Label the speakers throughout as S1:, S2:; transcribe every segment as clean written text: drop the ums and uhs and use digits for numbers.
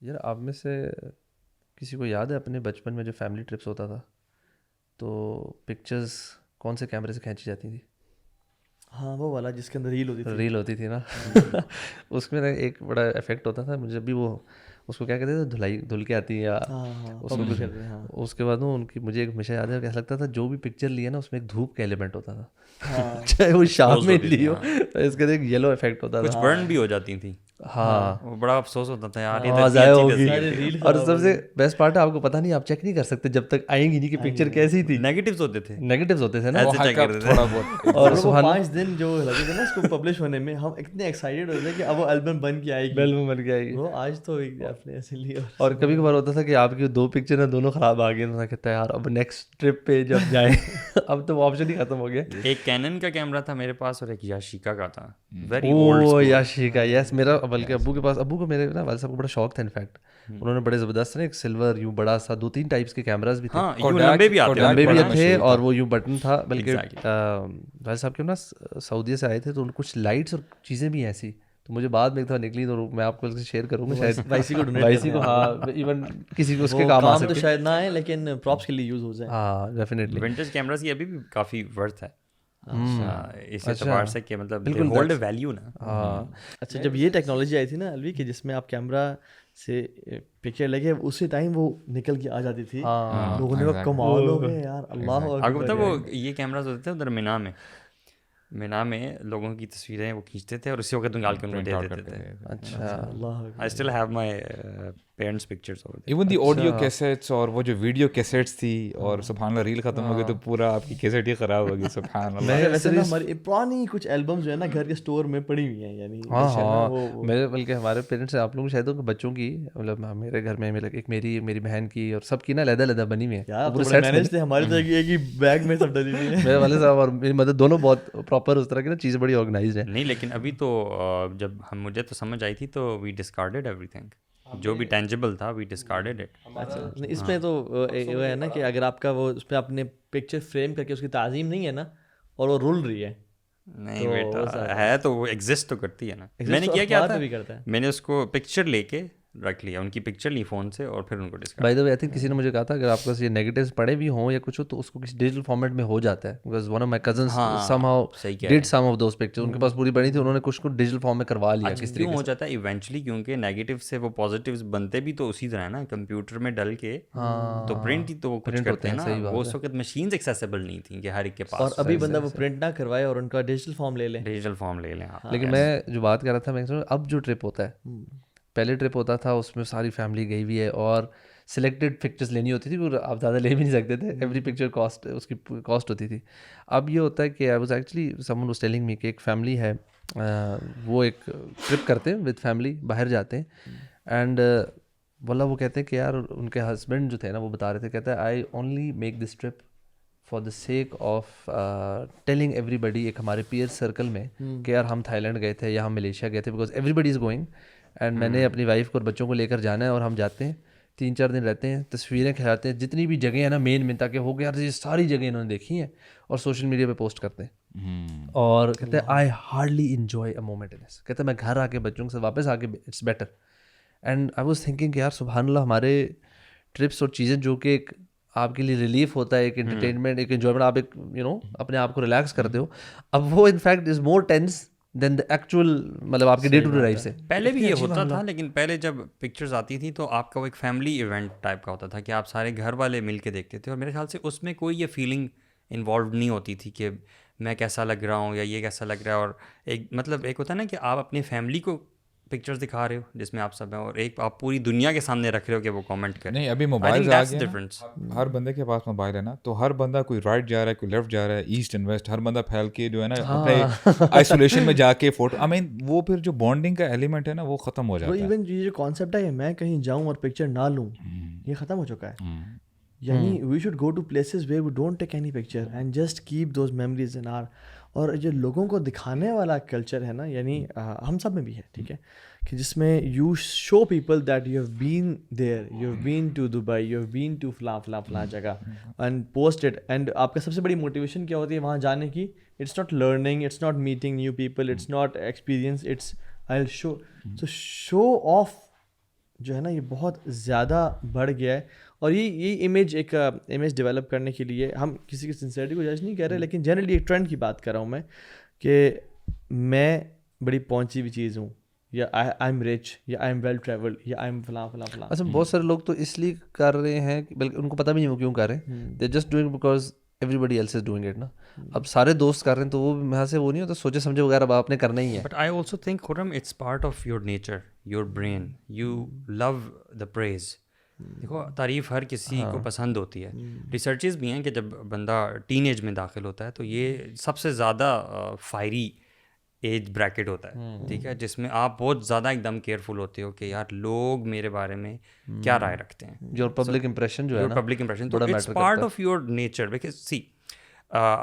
S1: یار آپ میں سے کسی کو یاد ہے اپنے بچپن میں جو فیملی ٹرپس ہوتا تھا تو پکچرز کون سے کیمرے سے کھینچی جاتی تھی؟
S2: ہاں وہ والا جس کے اندر ریل ہوتی تھی.
S1: ریل ہوتی تھی نا. اس میں ایک بڑا افیکٹ ہوتا تھا مجھے. جب بھی وہ اس کو کیا کہتے تھے دھل کے آتی ہے یا اس کو کچھ, اس کے بعد ان کی مجھے ایک ہمیشہ یاد ہے ایسا لگتا تھا جو بھی پکچر لی ہے نا اس میں ایک دھوپ کا ایلیمنٹ ہوتا تھا, چاہے وہ شام میں لی ہو اس کے ایک یلو افیکٹ ہوتا تھا,
S3: کچھ برن بھی ہو جاتی تھیں.
S1: ہاں
S3: وہ بڑا افسوس ہوتا تھا یار,
S1: آواز آئے ہوگی. اور سب سے بیسٹ پارٹ ہے آپ کو پتہ نہیں, آپ چیک نہیں کر سکتے جب تک آئیں گی نہیں کہ پکچر کیسی تھی.
S3: نیگیٹیوز ہوتے تھے,
S1: نیگیٹیوز ہوتے تھے نا,
S3: تھوڑا بہت.
S2: اور وہ 5 دن جو لگے تھے نا اس کو پبلش ہونے میں, ہم اتنے ایکسائٹیڈ ہوتے تھے کہ اب وہ البم بن کے آئے گی,
S1: البم بن کے آئے گی.
S2: وہ آج تو آپ نے ایسے لیا.
S1: اور کبھی کبھار ہوتا تھا کہ آپ کی 2 پکچر ہیں دونوں خراب آ گئے, تو کہتا ہے یار اب نیکسٹ ٹرپ پہ جب جائیں اب تو وہ آپشن ہی ختم ہو گیا.
S3: ایک کینن کا کیمرہ تھا میرے پاس اور ایک یاشیکا کا تھا.
S1: او یاشیکا, یس. میرا بلکہ ابو کے پاس, ابو کو میرے نا والد صاحب کو بڑا شوق تھا. انفیکٹ انہوں نے بڑے زبردست نا ایک سلور یوں بڑا سا 2-3 ٹائپس کے کیمراز بھی تھے.
S3: لمبے بھی
S1: تھے اور وہ یوں بٹن تھا. بلکہ والد صاحب کے نا سعودیہ سے آئے تھے تو کچھ لائٹس اور چیزیں بھی ایسی, تو مجھے بعد میں ایک دفعہ نکلی تو میں آپ کو شیئر کروں گا شاید وائسی کو, ہاں ایون کسی کو اس کے کام آ سکتے
S2: تو شاید نہ آئے لیکن پراپس کے لیے یوز ہو جائے.
S1: ہاں ڈیفینیٹلی.
S3: ونٹیج کیمراز کی ابھی بھی کافی ورتھ ہے اس اعتبار سے کہ مطلب ہولڈ ویلیو نا.
S1: ہاں
S2: اچھا, جب یہ ٹیکنالوجی آئی تھی نا الوی کہ جس میں آپ کیمرہ سے پکچر لگے, اسی ٹائم وہ نکل کے آ جاتی تھی, لوگوں نے وہ کمال ہو گئے یار. اللہ
S3: آپ کو پتہ وہ یہ کیمراز ہوتے تھے ادھر مینا میں لوگوں کی تصویریں وہ کھینچتے تھے اور اسی وقت نکال کے انہیں دے دیتے تھے.
S1: اچھا,
S3: I still have my parents' pictures over there.
S4: Even the audio cassettes اور وہ جو ویڈیو کیسٹس تھی, اور سبحان اللہ ریل ختم ہو گئی تو پورا آپ کی کیسٹ ہی خراب ہو گئی. سبحان اللہ.
S2: ویسے نا ہماری پرانی کچھ البمز جو ہے نا گھر کے اسٹور میں پڑی ہوئی ہیں, یعنی
S1: ہاں میرے بلکہ ہمارے پیرنٹس آپ لوگ شاید بچوں کی, مطلب میرے گھر میں ایک میری بہن کی اور سب کی نا علیحدہ بنی ہوئی ہے.
S2: ہمارے تو ایک ہی بیگ میں سب ڈلی ہوئی ہیں.
S1: میرے والد صاحب اور میری مدر دونوں بہت پراپر اس طرح کی نا چیزیں بڑی آرگنائزڈ ہیں.
S3: نہیں لیکن ابھی تو جب مجھے تو سمجھ آئی تھی تو وی ڈسکارڈیڈ ایوری تھنگ, جو بھی ٹینجیبل تھا وی ڈسکارڈیڈ اٹ.
S2: اچھا, اس میں تو وہ ہے نا کہ اگر آپ کا وہ اس پہ اپنے پکچر فریم کر کے اس کی تعظیم نہیں ہے نا اور وہ رول رہی ہے,
S3: نہیں بیٹا ہے تو وہ ایگزسٹ تو کرتی ہے نا. میں نے کیا تھا, میں نے اس کو پکچر لے کے رکھ لیا, ان کی پکچر لی فون سے اور پھر ان کو discard.
S1: By the way I think کسی نے مجھے کہا تھا اگر آپ کو یہ نیگیٹیوز پڑے بھی ہوں یا کچھ ہو تو اس کو کسی ڈیجیٹل فارمیٹ میں ہو جاتا ہے. Because one of my cousins some how did some of those picture, ان کے پاس پوری بڑی تھی, انہوں نے کچھ کو ڈیجیٹل فارم میں کروا لیا. کس طریقے
S3: ہو جاتا ہے ایونچولی, کیونکہ نیگیٹیو سے وہ پازیٹیوز بنتے بھی تو اسی طرح ہے نا, کمپیوٹر میں ڈل کے تو پرنٹ ہی تو وہ کچھ کرتے ہیں نا. وہ اس وقت مشینز ایکسیسیبل نہیں تھیں کہ ہر ایک کے پاس,
S2: اور ابھی بندہ وہ پرنٹ نہ کروائے اور ان کا ڈیجیٹل فارم لے لیں.
S1: لیکن میں جو بات کر رہا تھا, میں اب جو ٹرپ ہوتا ہے, پہلے ٹرپ ہوتا تھا اس میں ساری فیملی گئی ہوئی ہے اور سلیکٹڈ پکچرز لینی ہوتی تھی, آپ زیادہ لے بھی نہیں سکتے تھے. ایوری پکچر کاسٹ اس کی کاسٹ ہوتی تھی. اب یہ ہوتا ہے کہ I was actually some one was telling me کہ ایک فیملی ہے, وہ ایک ٹرپ کرتے ہیں ود فیملی, باہر جاتے ہیں, اینڈ واللہ وہ کہتے ہیں کہ یار ان کے ہسبینڈ جو تھے نا وہ بتا رہے تھے, کہتا ہے I only make this trip for the sake of telling everybody, ایک ہمارے پیئر سرکل میں کہ یار ہم تھائی لینڈ گئے تھے یا ہم ملیشیا گئے تھے, because everybody is going and میں نے اپنی وائف کو اور بچوں کو لے کر جانا ہے, اور ہم جاتے ہیں 3-4 دن رہتے ہیں, تصویریں کھلاتے ہیں جتنی بھی جگہیں ہیں نا مین تاکہ ہو گیا یار یہ ساری جگہیں انہوں نے دیکھی ہیں, اور سوشل میڈیا پہ پوسٹ کرتے ہیں. اور کہتے ہیں I hardly enjoy a moment in this, کہتے ہیں میں گھر آ کے بچوں کے ساتھ واپس آ کے it's better. And I was thinking کہ یار سبحان اللہ, ہمارے ٹرپس اور چیزیں جو کہ ایک آپ کے لیے ریلیف ہوتا ہے, ایک انٹرٹینمنٹ, ایک انجوائمنٹ, آپ ایک اپنے آپ کو ریلیکس کرتے ہو, اب وہ in fact is more tense than the actual, مطلب آپ کے ڈے ٹو ڈے لائف سے.
S3: پہلے بھی یہ ہوتا تھا, لیکن پہلے جب پکچرز آتی تھیں تو آپ کا وہ ایک فیملی ایونٹ ٹائپ کا ہوتا تھا کہ آپ سارے گھر والے مل کے دیکھتے تھے, اور میرے خیال سے اس میں کوئی یہ فیلنگ انوالوڈ نہیں ہوتی تھی کہ میں کیسا لگ رہا ہوں یا یہ کیسا لگ رہا ہے. اور ایک مطلب ایک ہوتا ہے نا کہ آپ اپنی فیملی کو پکچرز دکھا رہے ہو جس میں آپ سب ہیں, اور ایک آپ پوری دنیا کے سامنے رکھ رہے ہو کہ وہ کامنٹ کریں.
S4: نہیں ابھی موبائل آ گئے, ہر بندے کے پاس موبائل ہے نا, تو ہر بندہ کوئی رائٹ جا رہا ہے, کوئی لیفٹ جا رہا ہے, ایسٹ اینڈ ویسٹ, ہر بندہ پھیل کے جو ہے نا اپنے آئسولیشن میں جا کے فوٹو, آئی مین وہ پھر جو بانڈنگ کا ایلیمنٹ ہے نا وہ ختم ہو جاتا ہے.
S2: ایون یہ جو کانسیپٹ ہے میں کہیں جاؤں اور پکچر نہ لوں, یہ ختم ہو چکا ہے. یعنی we should go to places where we don't take any picture and just keep those memories in our. اور جو لوگوں کو دکھانے والا کلچر ہے نا, یعنی ہم سب میں بھی ہے, ٹھیک ہے, کہ جس میں you show people that you have been there, you have been to Dubai, you have been to فلاں جگہ, اینڈ پوسٹ اٹ. اینڈ آپ کا سب سے بڑی موٹیویشن کیا ہوتی ہے وہاں جانے کی؟ It's not learning, it's not meeting new people, it's not experience, it's I will show. So show off جو ہے نا یہ بہت زیادہ بڑھ گیا ہے. اور یہ امیج ڈیولپ کرنے کے لیے ہم کسی کی سنسیئرٹی کو جج نہیں کر رہے, لیکن جنرلی ایک ٹرینڈ کی بات کر رہا ہوں میں کہ میں بڑی پہنچی ہوئی چیز ہوں, یا آئی ایم رچ, یا آئی ایم ویل ٹریولڈ, یا آئی ایم فلاں فلاں فلاں.
S1: اچھا بہت سارے لوگ تو اس لیے کر رہے ہیں بلکہ ان کو پتہ بھی نہیں وہ کیوں کر رہے ہیں, they just doing because everybody else is doing it نا. اب سارے دوست کر رہے ہیں تو وہ یہاں سے وہ نہیں ہوتا, سوچے سمجھے وغیرہ اب آپ نے کرنا ہی ہے.
S3: But I also think Khurram it's part of your nature, your brain, you love the praise. دیکھو تعریف ہر کسی کو پسند ہوتی ہے. ریسرچز بھی ہیں کہ جب بندہ ٹین ایج میں داخل ہوتا ہے تو یہ سب سے زیادہ فائری ایج بریکٹ ہوتا ہے, ٹھیک ہے, جس میں آپ بہت زیادہ ایک دم کیئرفل ہوتے ہو کہ یار لوگ میرے بارے میں کیا رائے رکھتے ہیں.
S1: یور پبلک امپریشن جو ہے نا,
S3: پبلک امپریشن تو it's part of your nature. Because see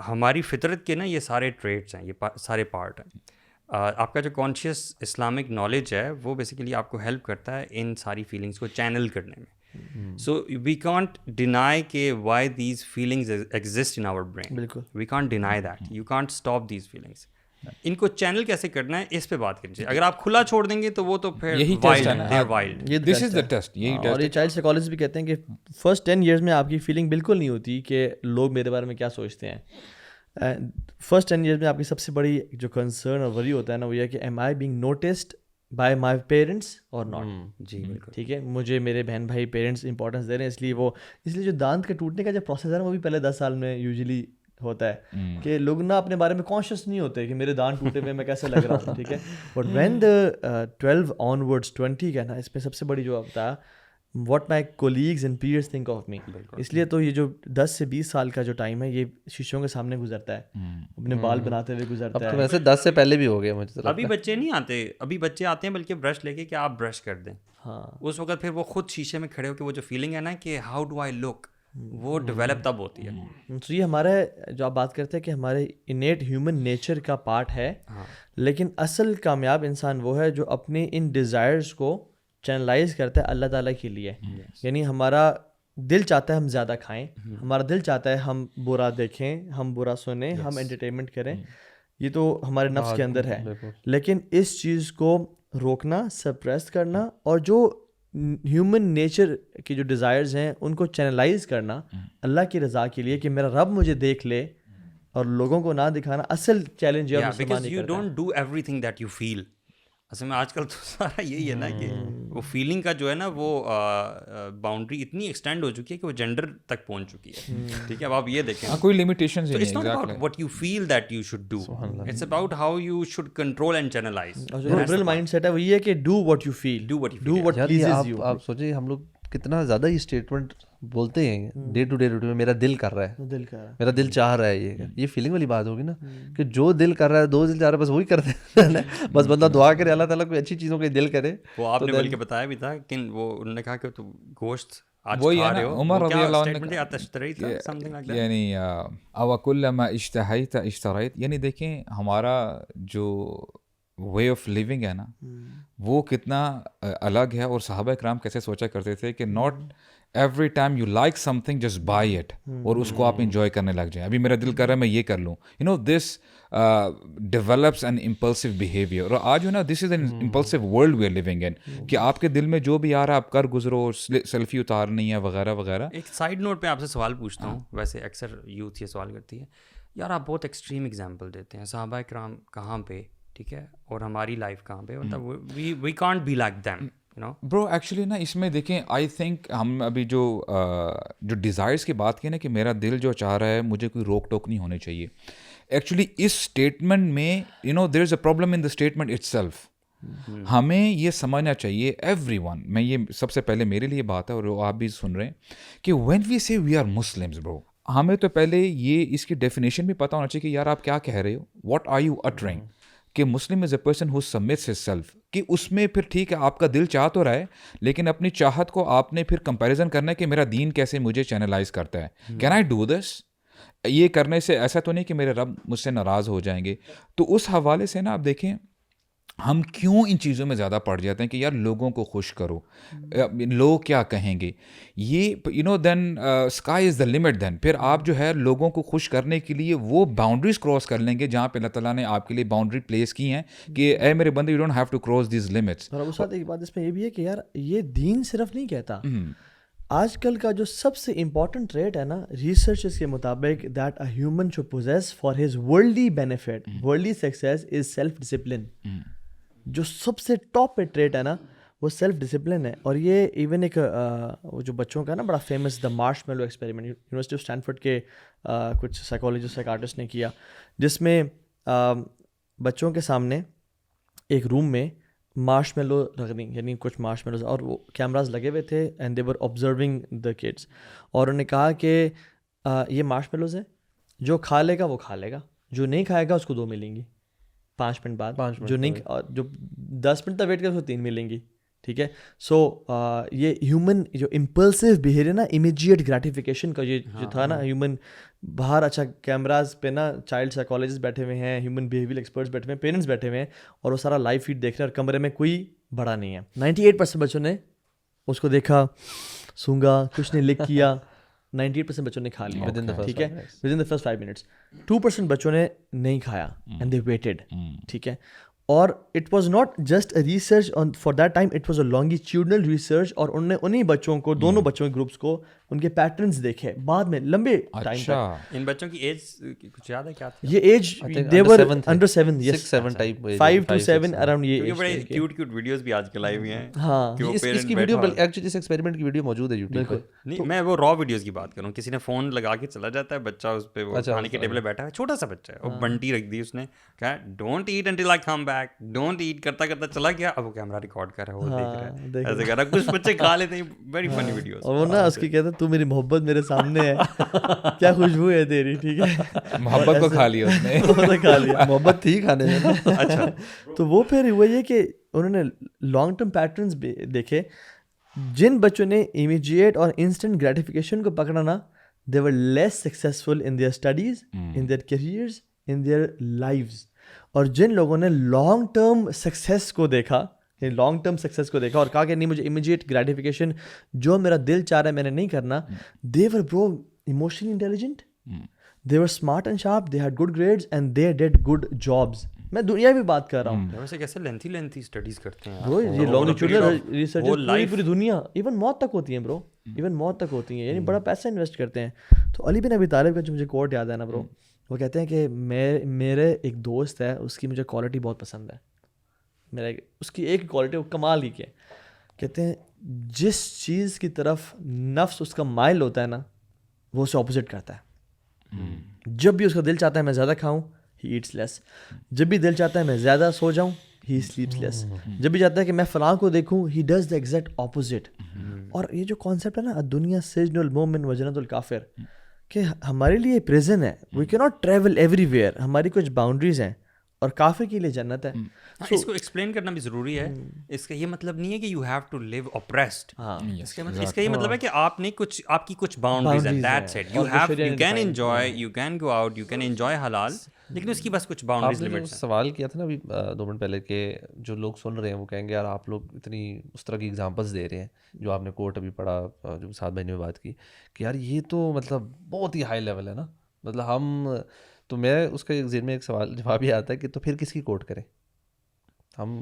S3: ہماری فطرت کے نا یہ سارے ٹریٹس ہیں, یہ سارے پارٹ ہیں. آپ کا جو کانشیس اسلامک نالج ہے وہ بیسیکلی آپ کو ہیلپ کرتا ہے ان ساری فیلنگس کو چینل کرنے میں. سو وی کانٹ ڈینائی کہ why these feelings exist in our brain.
S2: بالکل
S3: we can't deny that, you can't stop these feelings. ان کو چینل کیسے کرنا ہے اس پہ بات کرنی چاہیے. اگر آپ کھلا چھوڑ دیں گے تو وہ تو پھر wild.
S4: This is the test. یہی
S2: اور یہ چائلڈ سائیکالوجسٹ بھی کہتے ہیں کہ فرسٹ 10 ایئرس میں آپ کی فیلنگ بالکل نہیں ہوتی کہ لوگ میرے بارے میں کیا سوچتے ہیں. فرسٹ 10 ایئرس میں آپ کی سب سے بڑی جو کنسرن اور وری ہوتا ہے نا وہ یہ کہ am I being noticed by my parents اور ناٹ.
S3: جی بالکل
S2: ٹھیک ہے, مجھے میرے بہن بھائی پیرنٹس امپورٹنس دے رہے ہیں, اس لیے جو دانت کے ٹوٹنے کا جو پروسیس ہے نا وہ بھی پہلے 10 سال میں یوزلی ہوتا ہے کہ لوگ نا اپنے بارے میں کانشیس نہیں ہوتے کہ میرے دانت ٹوٹے ہوئے میں کیسے لگ رہا ہوں. ٹھیک ہے, بٹ وین دا 12 آنورڈس 20 کا نا اس میں سب سے بڑی جو ہوتا ہے what my colleagues and peers think of me. اس لیے تو یہ جو 10 سے 20 سال کا جو ٹائم ہے یہ شیشوں کے سامنے گزرتا ہے, اپنے بال بناتے ہوئے گزرتا ہے.
S1: ویسے 10 سے پہلے بھی ہو گیا مجھے.
S3: ابھی بچے نہیں آتے, ابھی بچے آتے ہیں بلکہ برش لے کے کہ آپ برش کر دیں.
S2: ہاں
S3: اس وقت پھر وہ خود شیشے میں کھڑے ہو کے وہ جو فیلنگ ہے نا کہ ہاؤ ڈو آئی لک, وہ ڈیولپ تب ہوتی ہے.
S2: تو یہ ہمارے جو آپ بات کرتے ہیں کہ ہمارے انیٹ ہیومن نیچر کا پارٹ ہے, لیکن اصل کامیاب انسان وہ ہے جو اپنے ان ڈیزائرز کو چینلائز کرتا ہے اللہ تعالیٰ کے لیے. یعنی ہمارا دل چاہتا ہے ہم زیادہ کھائیں, ہمارا دل چاہتا ہے ہم برا دیکھیں, ہم برا سنیں, ہم انٹرٹینمنٹ کریں, یہ تو ہمارے نفس کے اندر ہے. لیکن اس چیز کو روکنا, سپریس کرنا, اور جو ہیومن نیچر کی جو ڈیزائرز ہیں ان کو چینلائز کرنا اللہ کی رضا کے لیے کہ میرا رب مجھے دیکھ لے اور لوگوں کو نہ دکھانا, اصل چیلنج ہے.
S3: Because you don't do everything that you feel. اصل میں آج کل تو سارا یہی ہے نا کہ وہ فیلنگ کا جو ہے نا وہ باؤنڈری اتنی ایکسٹینڈ ہو چکی ہے کہ وہ جینڈر تک پہنچ چکی ہے. ٹھیک ہے, اب آپ یہ دیکھیں
S4: کوئی لمیٹیشنز نہیں.
S3: It's not about what you feel that you should do, it's about how you should control and channelize.
S2: جو لبرل مائنڈ سیٹ ہے وہ یہ ہے کہ do what you feel, do what pleases you.
S1: آپ سوچیں ہم لوگ کتنا زیادہ یہ اسٹیٹمنٹ بولتے ہیں ڈے ٹو ڈے روٹین میں, میرا دل کر رہا ہے, میرا دل چاہ رہا ہے. یہ فیلنگ والی بات ہوگی نا کہ جو دل کر رہا ہے, دو دل چاہ رہا ہے, بس وہی کرتے ہیں. بس بندہ دعا کرے اللہ تعالیٰ کوئی اچھی چیزوں کے دل کرے.
S3: وہ آپ نے بلکہ بتایا بھی تھا کہ وہ انہوں نے کہا کہ تو گوشت آج
S4: وہی
S3: کھا
S4: ہے
S3: رہے
S4: نا,
S3: ہو,
S4: عمر رضی اللہ عنہ
S3: نے اشتریت سمتھنگ لائک دیٹ,
S4: یعنی او کلما اشتہیت اشتریت. یعنی دیکھیں ہمارا جو وے آف لیونگ ہے نا وہ کتنا الگ ہے, اور صحابہ کرام کیسے سوچا کرتے تھے کہ not every time you like some thing just by it اور اس کو آپ انجوائے کرنے لگ جائیں. ابھی میرا دل کر رہا ہے میں یہ کر لوں, you know this develops an impulsive behaviour. اور آج جو نا this is an impulsive world we are living in, کہ آپ کے دل میں جو بھی آ رہا ہے آپ کر گزرو, سیلفی اتارنی ہے وغیرہ وغیرہ.
S3: ایک سائڈ نوٹ پہ آپ سے سوال پوچھتا ہوں, ویسے اکثر یوتھ یہ سوال کرتی ہے, یار آپ بہت ایکسٹریم ایگزامپل دیتے ہیں, صحابہ کرام کہاں پہ, ٹھیک ہے, اور ہماری لائف کہاں پہ, مطلب we can't be like them.
S4: Bro actually نا اس میں دیکھیں آئی تھنک ہم ابھی جو ڈیزائرس کی بات کی نا کہ میرا دل جو چاہ رہا ہے مجھے کوئی روک ٹوک نہیں ہونی چاہیے. ایکچولی اس اسٹیٹمنٹ میں you know there is a problem in the statement itself. ہمیں یہ سمجھنا چاہیے ایوری ون, میں یہ سب سے پہلے میرے لیے بات ہے اور آپ بھی سن رہے ہیں, کہ وین وی سے وی آر مسلمز برو, ہمیں تو پہلے یہ اس کی ڈیفینیشن بھی پتہ ہونا چاہیے کہ یار آپ کیا کہہ رہے ہو, واٹ آر یو اٹرنگ. کہ Muslim is a person who submits himself, کہ اس میں پھر ٹھیک ہے آپ کا دل چاہ تو رہا ہے لیکن اپنی چاہت کو آپ نے پھر کمپیریزن کرنا ہے کہ میرا دین کیسے مجھے چینلائز کرتا ہے. Can I do this? یہ کرنے سے ایسا تو نہیں کہ میرے رب مجھ سے ناراض ہو جائیں گے. تو اس حوالے سے نا آپ دیکھیں ہم کیوں ان چیزوں میں زیادہ پڑ جاتے ہیں کہ یار لوگوں کو خوش کرو, لوگ کیا کہیں گے, یہ دین اسکائی از دا لمٹ. دین پھر آپ جو ہے لوگوں کو خوش کرنے کے لیے وہ باؤنڈریز کراس کر لیں گے جہاں پہ اللہ تعالیٰ نے آپ کے لیے باؤنڈری پلیس کی ہیں کہ اے میرے بندے, you don't have to cross these limits.
S2: اور ابو سعد ایک بات اس میں یہ بھی ہے کہ یار یہ دین صرف نہیں کہتا, آج کل کا جو سب سے امپورٹنٹ ٹریٹ ہے نا ریسرچز کے مطابق that a human should possess for his worldly benefit, worldly success is self discipline. جو سب سے ٹاپ پہ ٹریٹ ہے نا وہ سیلف ڈسپلن ہے. اور یہ ایون ایک وہ جو بچوں کا نا بڑا famous the marshmallow experiment University of Stanford کے کچھ سائیکالوجسٹ سائیکارٹسٹ نے کیا, جس میں بچوں کے سامنے ایک روم میں مارش میلو رکھ دیں, یعنی کچھ مارش میلوز, اور وہ کیمراز لگے ہوئے تھے and they were observing the kids, اور انہوں نے کہا کہ یہ مارش میلوز ہیں, جو کھا لے گا وہ کھا لے گا, جو نہیں کھائے گا اس کو 2 ملیں گی 5 منٹ بعد, جو نہیں جو 10 منٹ تک ویٹ کرے اس کو 3 ملیں گی. ٹھیک ہے, سو یہ ہیومن جو امپلسو بیہیویئر نا, امیجیٹ گریٹیفیکیشن کا یہ جو تھا نا ہیومن باہر, اچھا کیمراز پہ نا چائلڈ سائیکالوجسٹ بیٹھے ہوئے ہیں, ہیومن بیہیویئر ایکسپرٹس بیٹھے ہوئے ہیں, پیرنٹس بیٹھے ہوئے ہیں, اور وہ سارا لائیو فیڈ دیکھ رہے ہیں, اور کمرے میں کوئی بڑا نہیں ہے. 98% بچوں نے اس کو دیکھا, سونگا, کچھ نے لک کیا, 98% بچوں نے کھا لیا. ٹھیک ہے, with in the first 5 minutes. 2% بچوں نے نہیں کھایا اینڈ دے ویٹڈ. ٹھیک ہے, اور it was not just a research on for that time, it was a longitudinal research, اور انہوں نے انہیں بچوں کو, دونوں بچوں کے گروپس کو, ان کے پیٹرنز دیکھے بعد میں لمبے ٹائم تک.
S3: ان بچوں کی ایج کچھ یاد ہے کیا تھی؟
S2: یہ age they were under 7, yes
S1: 6-7 type,
S2: 5 to 7 around. یہ
S3: بڑے کیوٹ کیوٹ ویڈیوز بھی آج کل آئی ہوئی ہیں.
S2: ہاں,
S1: اس کی ویڈیو ایکچولی اس ایکسپیریمنٹ کی ویڈیو موجود ہے یوٹیوب پہ.
S3: نہیں, میں وہ را ویڈیوز کی بات کروں. کسی نے فون لگا کے چلا جاتا ہے, بچہ اس پہ وہ کھانے کے ٹیبل پہ بیٹھا ہے, چھوٹا سا بچہ ہے, وہ بنٹی رکھ دی اس نے, کہا don't eat until I come back, don't eat, کرتا کرتا چلا گیا, اب وہ کیمرہ ریکارڈ کر رہا ہے, وہ دیکھ رہا ہے, ایسے کر رہا ہے. کچھ بچے کھا لیتے ہیں, ویری فنی ویڈیوز.
S2: اور وہ نا اس کی کہتا ہے تو میری محبت میرے سامنے ہے, کیا خوشبو ہے تیری. ٹھیک ہے,
S4: محبت کو کھا لیا اس نے,
S2: کھا لیا,
S1: محبت تھی کھانے میں.
S3: اچھا,
S2: تو وہ پھر ہوا یہ کہ انہوں نے لانگ ٹرم پیٹرنس دیکھے. جن بچوں نے امیجیٹ اور انسٹنٹ گریٹیفیکیشن کو پکڑا نا, they were less successful in their studies, in their careers, in their lives. اور جن لوگوں نے لانگ ٹرم سکسیس کو دیکھا, لانگ ٹرم سکسیس کو دیکھا اور کہا کہ نہیں مجھے امیجیٹ گریٹیفیکیشن جو میرا دل چاہ رہا ہے میں نے نہیں کرنا, دے ور برو emotionally intelligent, they were smart and sharp, they had good grades and they did good jobs. میں دنیا بھی بات کر رہا ہوں.
S3: ویسے کیسے لینتھی اسٹڈیز کرتے ہیں
S2: برو, یہ لانگیٹیوڈنل ریسرچ پوری دنیا, ایون موت تک ہوتی ہیں برو, ایون موت تک ہوتی ہیں, یعنی بڑا پیسہ انویسٹ کرتے ہیں. تو علی بن ابی طالب کا جو مجھے کوٹ یاد ہے نا برو, وہ کہتے ہیں کہ میرے ایک دوست ہے, اس کی مجھے کوالٹی بہت پسند ہے. میرا اس کی ایک کوالٹی وہ کمال ہی ہے, کہتے ہیں جس چیز کی طرف نفس اس کا مائل ہوتا ہے نا وہ اسے اپوزٹ کرتا ہے. جب بھی اس کا دل چاہتا ہے میں زیادہ کھاؤں, ہی ایٹس لیس. جب بھی دل چاہتا ہے میں زیادہ سو جاؤں, ہی سلیپس لیس. جب بھی چاہتا ہے کہ میں فلاں کو دیکھوں, he does the exact opposite. اور یہ جو کانسیپٹ ہے نا دنیا سجن المومن و جنت الکافر, کہ ہمارے لیے پریزن ہے, وی کی ناٹ ٹریول ایوری ویئر, ہماری کچھ باؤنڈریز ہیں, اور کافر کے لیے جنت ہے.
S3: اس کو ایکسپلین کرنا بھی ضروری ہے. اس کا یہ مطلب نہیں ہے کہ you have to live oppressed. اس کا یہ مطلب ہے کہ آپ نے کچھ, آپ کی کچھ باؤنڈریز ہیں, that's it. You can enjoy, you can go out, you can enjoy حلال, لیکن اس کی بس کچھ باؤنڈریز لمٹس ہیں.
S1: سوال کیا تھا نا ابھی 2 منٹ پہلے کہ جو لوگ سن رہے ہیں وہ کہیں گے یار آپ لوگ اتنی اس طرح کی ایگزامپلس دے رہے ہیں, جو آپ نے کوٹ ابھی پڑھا, جو سعد بھائی نے بات کی کہ یار یہ تو مطلب بہت ہی ہائی لیول ہے نا, مطلب ہم تو میں اس کا ایک ذہن میں ایک سوال جواب یہ آتا ہے کہ تو پھر کس کی کوٹ کریں ہم,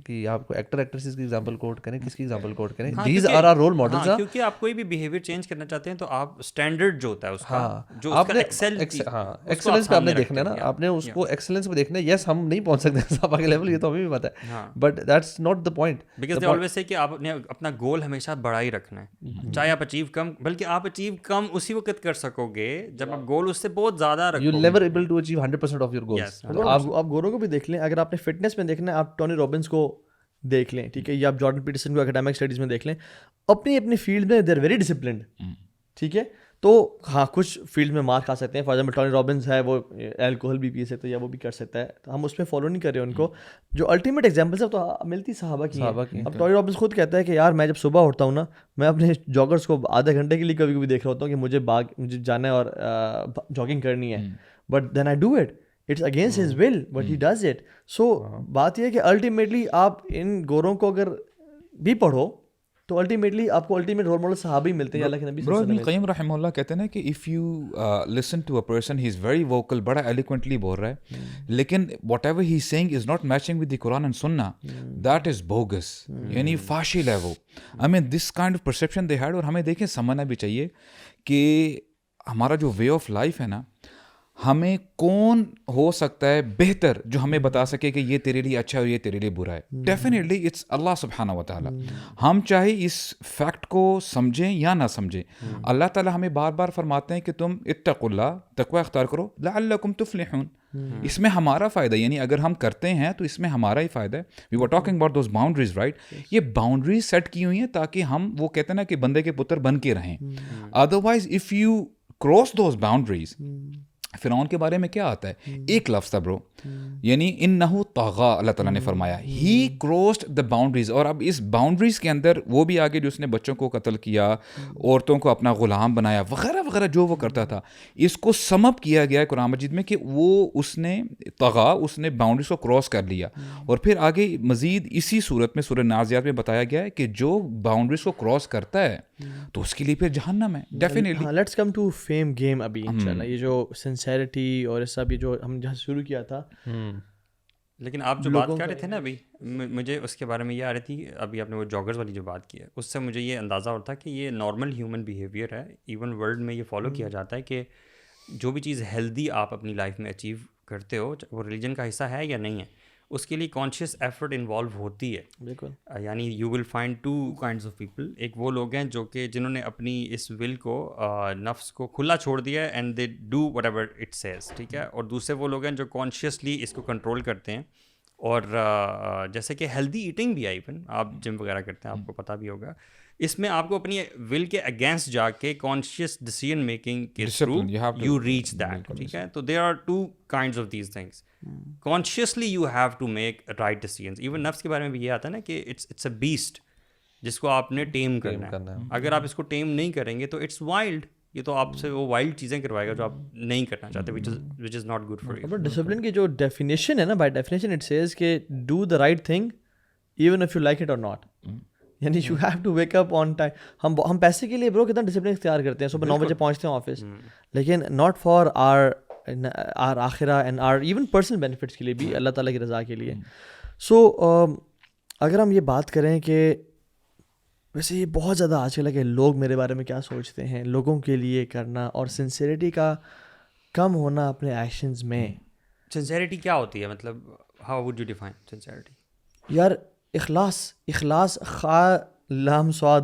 S1: کہ آپ کو ایکٹر ایکٹریسز کی ایگزامپل کوٹ کریں, کس کی ایگزامپل کوٹ کریں, these are are role models.
S3: کیونکہ آپ کوئی بھی بیہیویئر چینج کرنا چاہتے ہیں تو آپ اسٹینڈرڈ جو ہوتا ہے اس کا, جو اس کا
S1: ایکسلنس پہ آپ نے دیکھنا ہے نا, آپ نے اس کو ایکسلنس پہ دیکھنا ہے. یس ہم نہیں پہنچ سکتے صحابہ کے لیول, یہ تو ہمیں بھی پتہ ہے, but that's not the point,
S3: because they always say کہ آپ نے اپنا گول ہمیشہ بڑا ہی رکھنا ہے, چاہے آپ اچیو کم, بلکہ آپ اچیو کم اسی وقت کر سکو گے جب آپ گول اس سے بہت زیادہ رکھو.
S1: You never able to achieve 100% of your goals.
S2: آپ گوروں کو بھی دیکھ لیں, اگر آپ نے فٹنس میں دیکھنا ہے آپ ٹونی رابنس کو دیکھ لیں, ٹھیک ہے, یا آپ جارڈن پیٹرسن کو اکیڈمک اسٹڈیز میں دیکھ لیں, اپنی اپنی فیلڈ میں دے آر ویری ڈسپلنڈ. ٹھیک ہے, تو ہاں کچھ فیلڈ میں مار کھا سکتے ہیں. فار ایگزامپل ٹونی رابنس ہے, وہ الکوہل بھی پی سکتا ہے یا وہ بھی کر سکتا ہے, تو ہم اس میں فالو نہیں کر رہے ان کو. جو الٹیمیٹ ایگزامپلس ہے تو ملتی صحابہ کی. اب ٹونی رابنس خود کہتا ہے کہ یار میں جب صبح اٹھتا ہوں نا, میں اپنے جاگرس کو آدھے گھنٹے کے لیے کبھی کبھی دیکھ رہا ہوتا ہوں کہ مجھے جانا ہے اور جاگنگ کرنی ہے, but then I do it. It's against his will but he does it. So بات یہ ہے کہ الٹیمیٹلی آپ ان گوروں کو اگر بھی پڑھو تو الٹیمیٹلی آپ کو الٹیمیٹ رول ماڈل صحابی ملتے ہیں. اللہ کے نبی صلی اللہ علیہ
S4: ابن القیم رحمہ اللہ کہتے ہیں نا کہ if you listen to a person he is very vocal, بڑا ایلیکوینٹلی بول رہا ہے, لیکن whatever he is saying is not matching with the Quran and Sunnah, that is bogus, یعنی فاشل ہے وہ. I mean this kind of perception they had. اور ہمیں دیکھیں سمجھنا بھی چاہیے کہ ہمارا جو وے آف لائف ہے نا, ہمیں کون ہو سکتا ہے بہتر جو ہمیں بتا سکے کہ یہ تیرے لیے اچھا ہے اور یہ تیرے لیے برا ہے. ڈیفینیٹلی اٹس اللہ سبحانہ و تعالیٰ. ہم چاہے اس فیکٹ کو سمجھیں یا نہ سمجھیں, اللہ تعالیٰ ہمیں بار بار فرماتے ہیں کہ تم اتقوا اللہ, تقوی اختیار کرو, لعلکم تفلحون. اس میں ہمارا فائدہ, یعنی اگر ہم کرتے ہیں تو اس میں ہمارا ہی فائدہ ہے. We were talking about those boundaries, right. یہ باؤنڈریز سیٹ کی ہوئی ہیں تاکہ ہم, وہ کہتے ہیں نا کہ بندے کے پتر بن کے رہیں. Otherwise if you cross those boundaries, فرعون کے بارے میں کیا آتا ہے, ایک لفظ تھا برو, یعنی انہو طغا, اللہ تعالیٰ نے فرمایا ہی کروسڈ دا باؤنڈریز. اور اب اس باؤنڈریز کے اندر وہ بھی آگے جو اس نے بچوں کو قتل کیا, عورتوں کو اپنا غلام بنایا, وغیرہ وغیرہ جو وہ کرتا تھا, اس کو سم اپ کیا گیا ہے قرآن مجید میں کہ وہ اس نے طغا, اس نے باؤنڈریز کو کراس کر لیا. اور پھر آگے مزید اسی صورت میں سورہ نازعات میں بتایا گیا ہے کہ جو باؤنڈریز کو کراس کرتا ہے تو اس کے لیے پھر جہنم ہے. Definitely.
S2: Let's come to fame game ابھی انشاءاللہ. یہ جو سنسیریٹی اور سب یہ جو ہم جہاں شروع کیا تھا,
S3: لیکن آپ جو بات کر رہے تھے نا ابھی, مجھے اس کے بارے میں یہ آ رہی تھی, ابھی آپ نے وہ جاگرز والی جو بات کی ہے, اس سے مجھے یہ اندازہ ہوتا ہے کہ یہ نارمل ہیومن بیہیویئر ہے. ایون ورلڈ میں یہ فالو کیا جاتا ہے کہ جو بھی چیز ہیلدی آپ اپنی لائف میں اچیو کرتے ہو, وہ ریلیجن کا حصہ ہے یا نہیں ہے, اس کے لیے کانشیس ایفرٹ انوالو ہوتی ہے.
S2: بالکل.
S3: یعنی you will find to kinds of people. ایک وہ لوگ ہیں جو کہ جنہوں نے اپنی اس ول کو, نفس کو کھلا چھوڑ دیا ہے, and they do what ever it says, ٹھیک ہے. اور دوسرے وہ لوگ ہیں جو کانشیسلی اس کو کنٹرول کرتے ہیں. اور جیسے کہ ہیلدی ایٹنگ بھی ہے, ایون آپ جم وغیرہ کرتے ہیں, آپ کو پتہ بھی ہوگا, اس میں آپ کو اپنی ول کے اگینسٹ جا کے کانشیس ڈیسیژن میکنگ کے تھرو یو ریچ دیٹ, ٹھیک ہے. تو there are two kinds of these things. Consciously you have to make right decisions. Even نفس کے بارے میں بھی یہ آتا ہے نا کہ اٹس اے بیسٹ جس کو آپ نے ٹیم کرنا ہے. اگر آپ اس کو ٹیم نہیں کریں گے تو اٹس وائلڈ. یہ تو آپ سے وہ وائلڈ چیزیں کروائے گا جو آپ نہیں کرنا چاہتے, which is not good for you.
S2: Discipline کی جو ڈیفینیشن ہے نا, بائی ڈیفینیشن اٹ سیز کہ do the right thing even if you like it اور ناٹ. یعنی you have to wake up on time. ہم پیسے کے لیے برو کتنا ڈسپلن اختیار کرتے ہیں, صبح 9 بجے پہنچتے ہیں آفس, لیکن not for our akhirah and our even personal benefits کے لیے بھی, اللہ تعالیٰ کی رضا کے لیے. سو اگر ہم یہ بات کریں کہ ویسے یہ بہت زیادہ آج کل ہے کہ لوگ میرے بارے میں کیا سوچتے ہیں, لوگوں کے لیے کرنا, اور سنسیریٹی کا کم ہونا اپنے ایکشنز میں.
S3: سنسیریٹی کیا ہوتی ہے, مطلب how would you define sincerity?
S2: یار اخلاص خا لام سواد,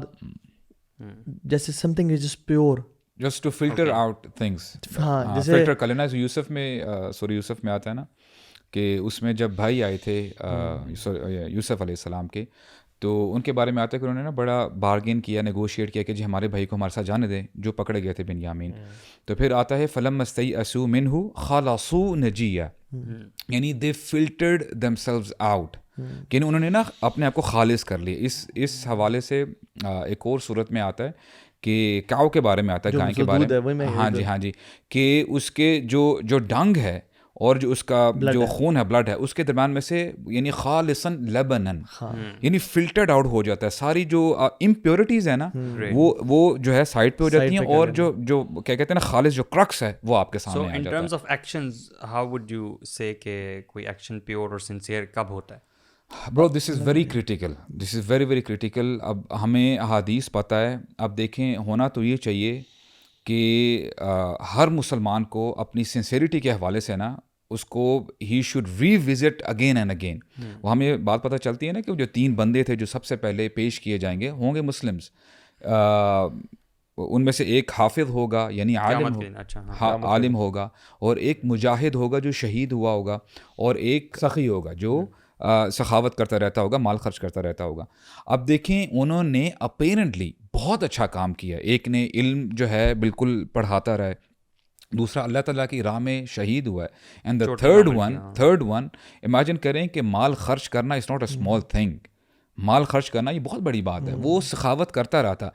S2: جیسے something is just pure,
S4: just to filter out things.
S2: ہاں, جیسے
S4: فلٹر کر لینا. یوسف میں, سورہ یوسف میں آتا ہے نا کہ اس میں جب بھائی آئے تھے یوسف علیہ السلام کے, تو ان کے بارے میں آتا ہے کہ انہوں نے نا بڑا بارگین کیا, نیگوشیٹ کیا کہ جی ہمارے بھائی کو ہمارے ساتھ جانے دیں جو پکڑے گئے تھے بنیامین. تو پھر آتا ہے فلم استیئسوا منہ خلصوا نجیہ, یعنی دے فلٹرڈ دیم سیلوز آؤٹ, یعنی انہوں نے نا اپنے آپ کو خالص کر لیا. اس حوالے سے ایک اور صورت میں آتا ہے کہ کاؤ کے بارے میں آتا ہے, گائے کے بارے میں. ہاں جی, کہ اس کے جو ڈنگ ہے اور جو اس کا جو خون ہے, بلڈ ہے, اس کے درمیان میں سے یعنی خالصاً لبنن, یعنی فلٹرڈ آؤٹ ہو جاتا ہے. ساری جو امپیورٹیز ہیں نا وہ جو ہے سائڈ پہ ہو جاتی ہیں, اور جو کیا کہتے ہیں نا خالص جو کرکس ہے وہ آپ کے سامنے آ جاتا ہے.
S3: So in terms of actions how would you say کہ کوئی ایکشن پیور اور سنسیئر کب ہوتا ہے؟
S4: Bro this is very critical, this is very very critical. اب ہمیں احادیث پتہ ہے. اب دیکھیں, ہونا تو یہ چاہیے کہ ہر مسلمان کو اپنی سنسیریٹی کے حوالے سے نا اس کو he should revisit again and again. وہ ہمیں بات پتہ چلتی ہے نا کہ جو 3 بندے تھے جو سب سے پہلے پیش کیے جائیں گے ہوں گے مسلمس. ان میں سے ایک حافظ ہوگا, یعنی عالم ہوگا, اور ایک مجاہد ہوگا جو شہید ہوا ہوگا, اور ایک سخی ہوگا جو سخاوت کرتا رہتا ہوگا, مال خرچ کرتا رہتا ہوگا. اب دیکھیں انہوں نے اپیرنٹلی بہت اچھا کام کیا. ایک نے علم جو ہے بالکل پڑھاتا رہا, دوسرا اللہ تعالیٰ کی راہ میں شہید ہوا ہے, and the third one imagine کریں کہ مال خرچ کرنا is not a small thing. مال خرچ کرنا یہ بہت بڑی بات ہے. وہ سخاوت کرتا رہا تھا.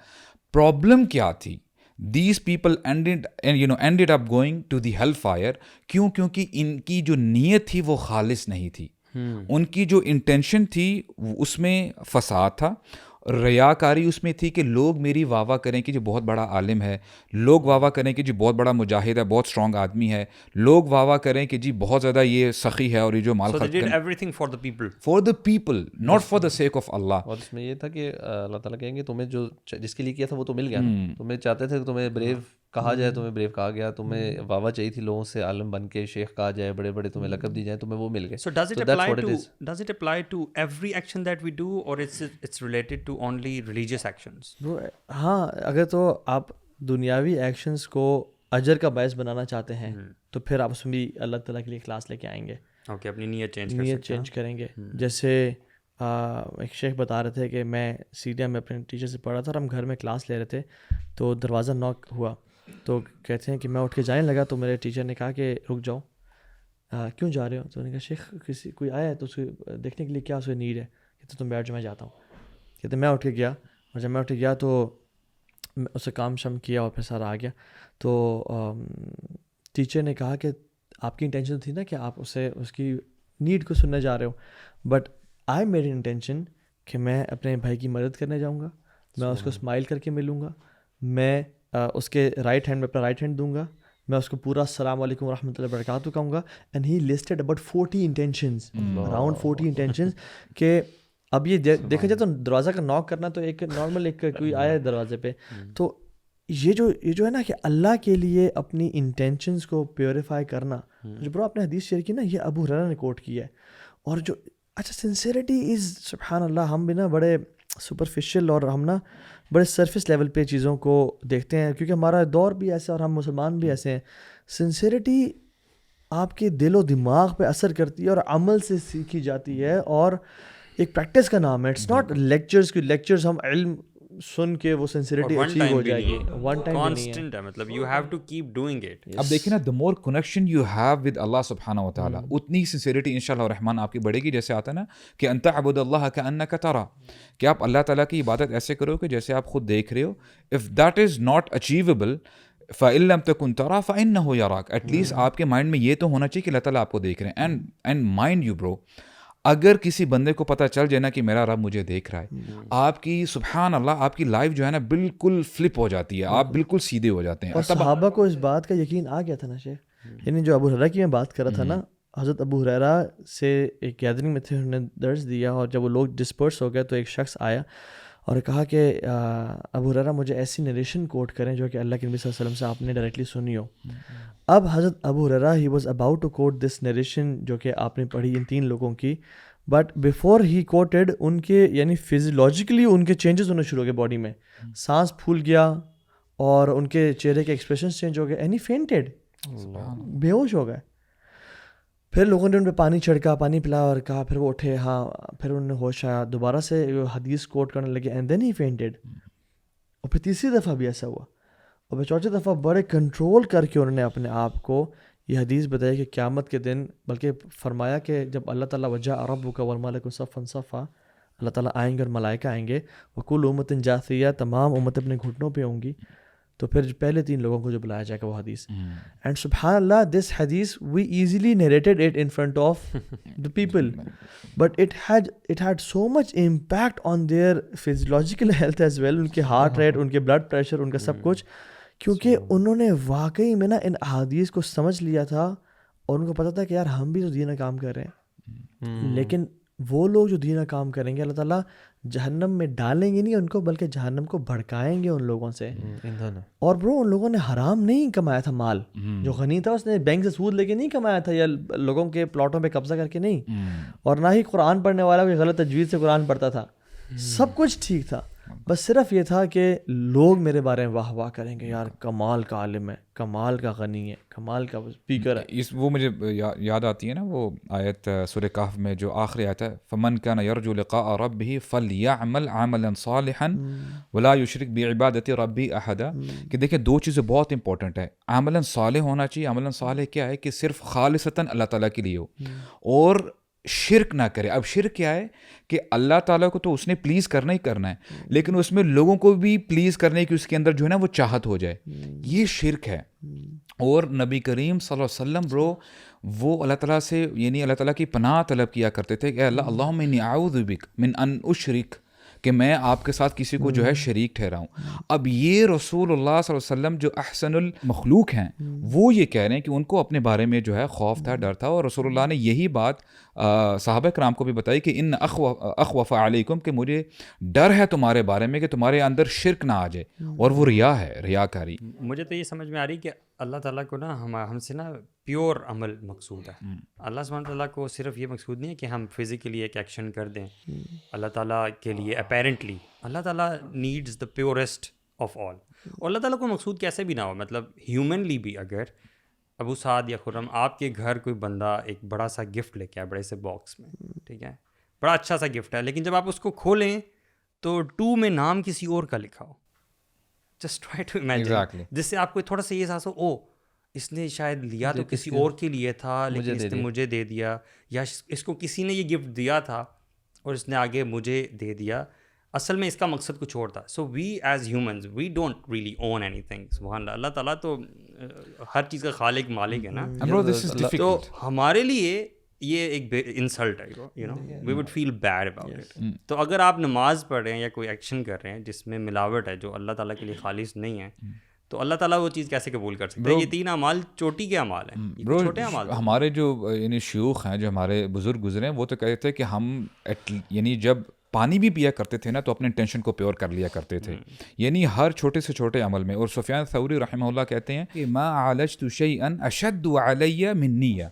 S4: پرابلم کیا تھی, these people ended up going to the hellfire. کیوں؟ کیونکہ ان کی جو نیت تھی وہ خالص نہیں تھی. ان کی جو انٹینشن تھی اس میں فساد تھا, ریاکاری اس میں تھی کہ لوگ میری واہ واہ کریں کہ جو بہت بڑا عالم ہے, لوگ واہ واہ کریں کہ جی بہت بڑا مجاہد ہے, بہت اسٹرانگ آدمی ہے, لوگ واہ واہ کریں کہ جی بہت زیادہ یہ سخی ہے اور یہ جو مال
S3: So they
S4: خرچ
S3: did
S4: کریں.
S3: everything for the people.
S4: For the people, not for the sake of Allah.
S1: اور اس میں یہ تھا کہ اللہ تعالیٰ کہیں گے تمہیں جو جس کے لیے کیا تھا وہ تو مل گیا, تمہیں چاہتے تھے کہ تمہیں بریو کہا جائے, تمہیں بریو کہا گیا, تمہیں واہ واہ چاہیے تھی لوگوں سے عالم بن کے شیخ کہا جائے, بڑے بڑے تمہیں لقب دی جائیں, تمہیں وہ مل گئے.
S3: So does it apply to every action that we do, or it's related to only religious actions?
S2: ہاں, اگر تو آپ دنیاوی ایکشنز کو اجر کا باعث بنانا چاہتے ہیں تو پھر آپ اس میں بھی اللہ تعالیٰ کے لیے اخلاص لے کے آئیں گے,
S3: اوکے, اپنی نیت
S2: چینج کریں گے. جیسے ایک شیخ بتا رہے تھے کہ میں سیڈیا میں اپنے ٹیچر سے پڑھا تھا اور ہم گھر میں کلاس لے رہے تھے, تو دروازہ ناک ہوا, تو کہتے ہیں کہ میں اٹھ کے جانے لگا تو میرے ٹیچر نے کہا کہ رک جاؤ, کیوں جا رہے ہو؟ تو نے کہا شیخ کوئی آیا ہے تو اس کو دیکھنے کے لیے کیا اسے نیڈ ہے. کہتے تم بیٹھ جاؤ میں جاتا ہوں. کہتے میں اٹھ کے گیا, اور جب میں اٹھ کے گیا تو اسے کام شم کیا اور پھر سارا آ گیا. تو ٹیچر نے کہا کہ آپ کی انٹینشن تھی نا کہ آپ اسے اس کی نیڈ کو سننے جا رہے ہو, بٹ آئی میڈ انٹینشن کہ میں اپنے بھائی کی مدد کرنے جاؤں گا, میں اس کو اسمائل کر کے ملوں گا, میں اس کے رائٹ ہینڈ میں اپنا رائٹ ہینڈ دوں گا, میں اس کو پورا السلام علیکم ورحمۃ اللہ وبرکاتہ کہوں گا. And he listed about 40 intentions, around 40 intentions. کہ اب یہ دیکھا جائے تو دروازہ کا ناک کرنا تو ایک نارمل ایک کوئی آیا ہے دروازے پہ, تو یہ جو ہے نا کہ اللہ کے لیے اپنی انٹینشنز کو پیوریفائی کرنا, جو برو آپ نے حدیث شیئر کی نا, یہ ابو ہریرہ نے کوٹ کی ہے. اور جو اچھا سنسیئرٹی از سبحان اللہ, ہم بھی نا بڑے سپرفیشل اور ہم نا بڑے سرفس لیول پہ چیزوں کو دیکھتے ہیں, کیونکہ ہمارا دور بھی ایسا اور ہم مسلمان بھی ایسے ہیں. سنسیئرٹی آپ کے دل و دماغ پہ اثر کرتی ہے اور عمل سے سیکھی جاتی ہے, اور ایک پریکٹس کا نام ہے. اٹس ناٹ لیکچرز کی لیکچرز ہم علم سن کے وہ سنسیئرٹی اچیو ہو جائے گی, ون ٹائم
S3: کانسٹنٹ ہے, مطلب you have to keep doing it.
S4: اب دیکھیں نا, the more connection you have with Allah سبحانہ و تعالیٰ, اتنی sincerity انشاءاللہ الرحمن آپ کی بڑھے گی. جیسے آتا ہے نا کہ ان تعبد اللہ کأنک ترا, کہ آپ اللہ تعالیٰ کی عبادت ایسے کرو کہ جیسے آپ خود دیکھ رہے ہو. if that is not achievable فَإِن لَمْ تَكُنْ تَرَى فَإِنَّهُ يَرَاكَ, ایٹ لیسٹ آپ کے مائنڈ میں یہ تو ہونا چاہیے کہ اللہ تعالیٰ آپ کو دیکھ رہے ہیں. اینڈ مائنڈ یو برو, اگر کسی بندے کو پتہ چل جائے نا کہ میرا رب مجھے دیکھ رہا ہے, آپ کی سبحان اللہ آپ کی لائف جو ہے نا بالکل فلپ ہو جاتی ہے, آپ بالکل سیدھے ہو جاتے ہیں.
S2: اور صحابہ کو اس بات کا یقین آ گیا تھا نا شیخ, یعنی جو ابو ہریرہ کی میں بات کر رہا تھا نا, حضرت ابو ہریرہ سے ایک گیدرنگ میں تھے, انہوں نے درس دیا, اور جب وہ لوگ ڈسپرس ہو گئے تو ایک شخص آیا اور کہا کہ ابو ہریرہ مجھے ایسی نریشن کوٹ کریں جو کہ اللہ کے نبی صلی اللہ علیہ وسلم سے آپ نے ڈائریکٹلی سنی ہو. اب Hazrat Abu Hurairah he was about to quote this narration جو کہ آپ نے پڑھی ان 3 لوگوں کی, بٹ بیفور ہی کوٹیڈ ان کے یعنی فزیولوجیکلی ان کے چینجز ہونے شروع ہو گئے باڈی میں, سانس پھول گیا اور ان کے چہرے کے ایکسپریشنز چینج ہو گئے, اینڈ ہی فینٹیڈ, بے ہوش ہو گئے. پھر لوگوں نے ان پہ پانی چھڑکا, پانی پلایا اور کہا, پھر وہ اٹھے, ہاں پھر انہوں نے ہوش آیا, دوبارہ سے حدیث کوٹ کرنے لگے, اینڈ دین ہی فینٹیڈ. اور پھر تیسری دفعہ بھی ایسا ہوا, اور پھر چوتھی دفعہ بڑے کنٹرول کر کے انہوں نے اپنے آپ کو یہ حدیث بتائی کہ قیامت کے دن, بلکہ فرمایا کہ جب اللہ تعالیٰ وجہ ربک والملک صفا صفا, اللہ تعالیٰ آئیں گے اور ملائکہ آئیں گے, وکل امت جاثیہ, تمام امت اپنے گھٹنوں پہ ہوں گی, تو پھر پہلے 3 لوگوں کو جو بلایا جائے گا وہ حدیث. اینڈ سبحان اللہ this hadith we easily narrated it in front of the people, but it had so much impact on their physiological health as well, ان کے ہارٹ ریٹ, ان کے بلڈ پریشر, ان کا سب کچھ, کیونکہ انہوں نے واقعی میں نا ان احادیث کو سمجھ لیا تھا, اور ان کو پتہ تھا کہ یار ہم بھی تو دینہ کام کر رہے ہیں, لیکن وہ لوگ جو دینہ کام کریں گے اللہ تعالیٰ جہنم میں ڈالیں گے نہیں ان کو, بلکہ جہنم کو بھڑکائیں گے ان لوگوں سے. اور برو ان لوگوں نے حرام نہیں کمایا تھا مال, جو غنی تھا اس نے بینک سے سود لے کے نہیں کمایا تھا, یا لوگوں کے پلاٹوں پہ قبضہ کر کے نہیں, اور نہ ہی قرآن پڑھنے والا کوئی غلط تجوید سے قرآن پڑھتا تھا, سب کچھ ٹھیک تھا, بس صرف یہ تھا کہ لوگ میرے بارے میں واہ واہ کریں گے, یار کمال کا عالم ہے, کمال کا غنی ہے, کمال کا اسپیکر ہے.
S4: وہ مجھے یاد آتی ہے نا وہ آیت سورہ کہف میں جو آخری آیت ہے, فمن کان یرجو لقاء ربہ فلیعمل عملا صالحا ولا یشرک بعبادۃ ربہ احدا. کہ دیکھیں 2 چیزیں بہت امپورٹنٹ ہے, عملا صالح ہونا چاہیے. عملا صالح کیا ہے کہ صرف خالصتاً اللہ تعالیٰ کے لیے ہو, اور شرک نہ کرے. اب شرک کیا ہے کہ اللہ تعالیٰ کو تو اس نے پلیز کرنا ہی کرنا ہے, لیکن اس میں لوگوں کو بھی پلیز کرنے کی اس کے اندر جو ہے نا وہ چاہت ہو جائے, یہ شرک ہے. اور نبی کریم صلی اللہ علیہ وسلم برو وہ اللہ تعالیٰ سے یعنی اللہ تعالیٰ کی پناہ طلب کیا کرتے تھے کہ اللہ اللہم انی اعوذ بک من ان اشرک, کہ میں آپ کے ساتھ کسی کو جو ہے شریک ٹھہراؤں. اب یہ رسول اللہ صلی اللہ علیہ وسلم جو احسن المخلوق ہیں وہ یہ کہہ رہے ہیں کہ ان کو اپنے بارے میں جو ہے خوف تھا, ڈر تھا, اور رسول اللہ نے یہی بات صحابہ کرام کو بھی بتائی کہ ان اخوف علیکم, کہ مجھے ڈر ہے تمہارے بارے میں کہ تمہارے اندر شرک نہ آ جائے, اور وہ ریا ہے, ریا کاری.
S3: مجھے تو یہ سمجھ میں آ رہی کہ اللہ تعالیٰ کو نا ہم سے نا پیور عمل مقصود ہے. اللہ سبحانہ تعالیٰ کو صرف یہ مقصود نہیں ہے کہ ہم فزیکلی ایک ایکشن کر دیں. اللہ تعالیٰ کے لیے اپیرنٹلی اللہ تعالیٰ needs the purest of all. اور اللہ تعالیٰ کو مقصود کیسے بھی نہ ہو, مطلب ہیومنلی بھی اگر ابو سعد یا خرم آپ کے گھر کوئی بندہ ایک بڑا سا گفٹ لے کے آئے, بڑے سے باکس میں, ٹھیک ہے, بڑا اچھا سا گفٹ ہے, لیکن جب آپ اس کو کھولیں تو 2 میں نام کسی اور کا لکھا ہو, جسٹ ٹرائی ٹو امیجن, جس سے آپ کو تھوڑا سا یہ احساس ہو او اس نے شاید لیا تو کسی اور کے لیے تھا لیکن اس نے مجھے دے دیا, یا اس کو کسی نے یہ گفٹ دیا تھا اور اس نے آگے مجھے دے دیا, اصل میں اس کا مقصد کچھ اور تھا. So we as humans we don't really own اینی تھنگ. سبحان اللہ, اللہ تعالیٰ تو ہر چیز کا خالق مالک ہے نا, تو ہمارے لیے یہ ایک انسلٹ ہے, you know we would feel bad about it. تو اگر آپ نماز پڑھ رہے ہیں یا کوئی ایکشن کر رہے ہیں جس میں ملاوٹ ہے, جو اللہ تعالیٰ کے لیے خالص نہیں ہے, تو اللہ تعالیٰ وہ چیز کیسے قبول کر سکتے ہیں؟ یہ 3 اعمال چوٹی کے اعمال ہیں, یہ چھوٹے اعمال.
S4: ہمارے جو یعنی شیوخ ہیں, جو ہمارے بزرگ گزرے ہیں, وہ تو کہتے تھے کہ ہم یعنی جب پانی بھی پیا کرتے تھے نا تو اپنے انٹینشن کو پیور کر لیا کرتے تھے, یعنی ہر چھوٹے سے چھوٹے عمل میں. اور سفیان ثوری رحمہ اللہ کہتے ہیں کہ ما عالجت شیئا اشد علی من نیہ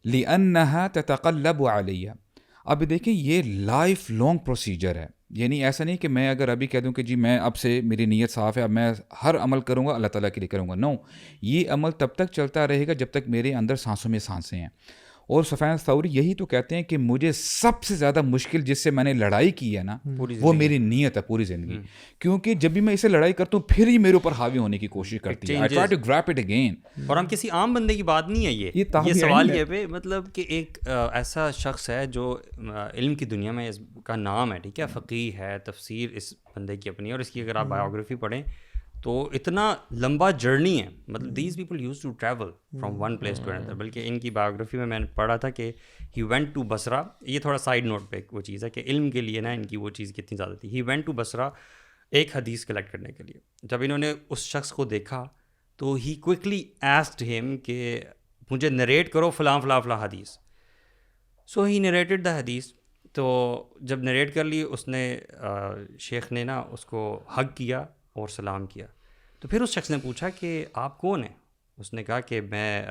S4: لانہا تتقلب علی. اب دیکھیں یہ لائف لانگ پروسیجر ہے, یعنی ایسا نہیں کہ میں اگر ابھی کہہ دوں کہ جی میں اب سے میری نیت صاف ہے, اب میں ہر عمل کروں گا اللہ تعالیٰ کے لیے کروں گا. نو, یہ عمل تب تک چلتا رہے گا جب تک میرے اندر سانسوں میں سانسیں ہیں. اور سفیان ثوری یہی تو کہتے ہیں کہ مجھے سب سے زیادہ مشکل جس سے میں نے لڑائی کی ہے نا وہ میری نیت ہے پوری زندگی, کیونکہ جب بھی میں اسے لڑائی کرتا ہوں پھر ہی میرے اوپر حاوی ہونے کی کوشش کرتی ہے. I try to grab it again.
S3: اور ہم کسی عام بندے کی بات نہیں ہے یہ سوال یہ پہ, مطلب کہ ایک ایسا شخص ہے جو علم کی دنیا میں اس کا نام ہے, ٹھیک ہے, فقیہ ہے, تفسیر اس بندے کی اپنی, اور اس کی اگر آپ بایوگرافی پڑھیں تو اتنا لمبا جرنی ہے, مطلب these people used to travel from one place to another. بلکہ ان کی بایوگرافی میں نے پڑھا تھا کہ ہی وینٹ ٹو بصرہ, یہ تھوڑا سائڈ نوٹ پہ وہ چیز ہے کہ علم کے لیے نا ان کی وہ چیز کتنی زیادہ تھی. ہی وینٹ ٹو بصرہ ایک حدیث کلیکٹ کرنے کے لیے. جب انہوں نے اس شخص کو دیکھا تو ہی کوئکلی ایسکڈ ہم کہ مجھے نریٹ کرو فلاں فلاں فلاں حدیث. سو ہی نریٹڈ دا حدیث. تو جب نریٹ کر لی اس نے, شیخ نے نا اس کو ہگ کیا اور سلام کیا. تو پھر اس شخص نے پوچھا کہ آپ کون ہیں؟ اس نے کہا کہ میں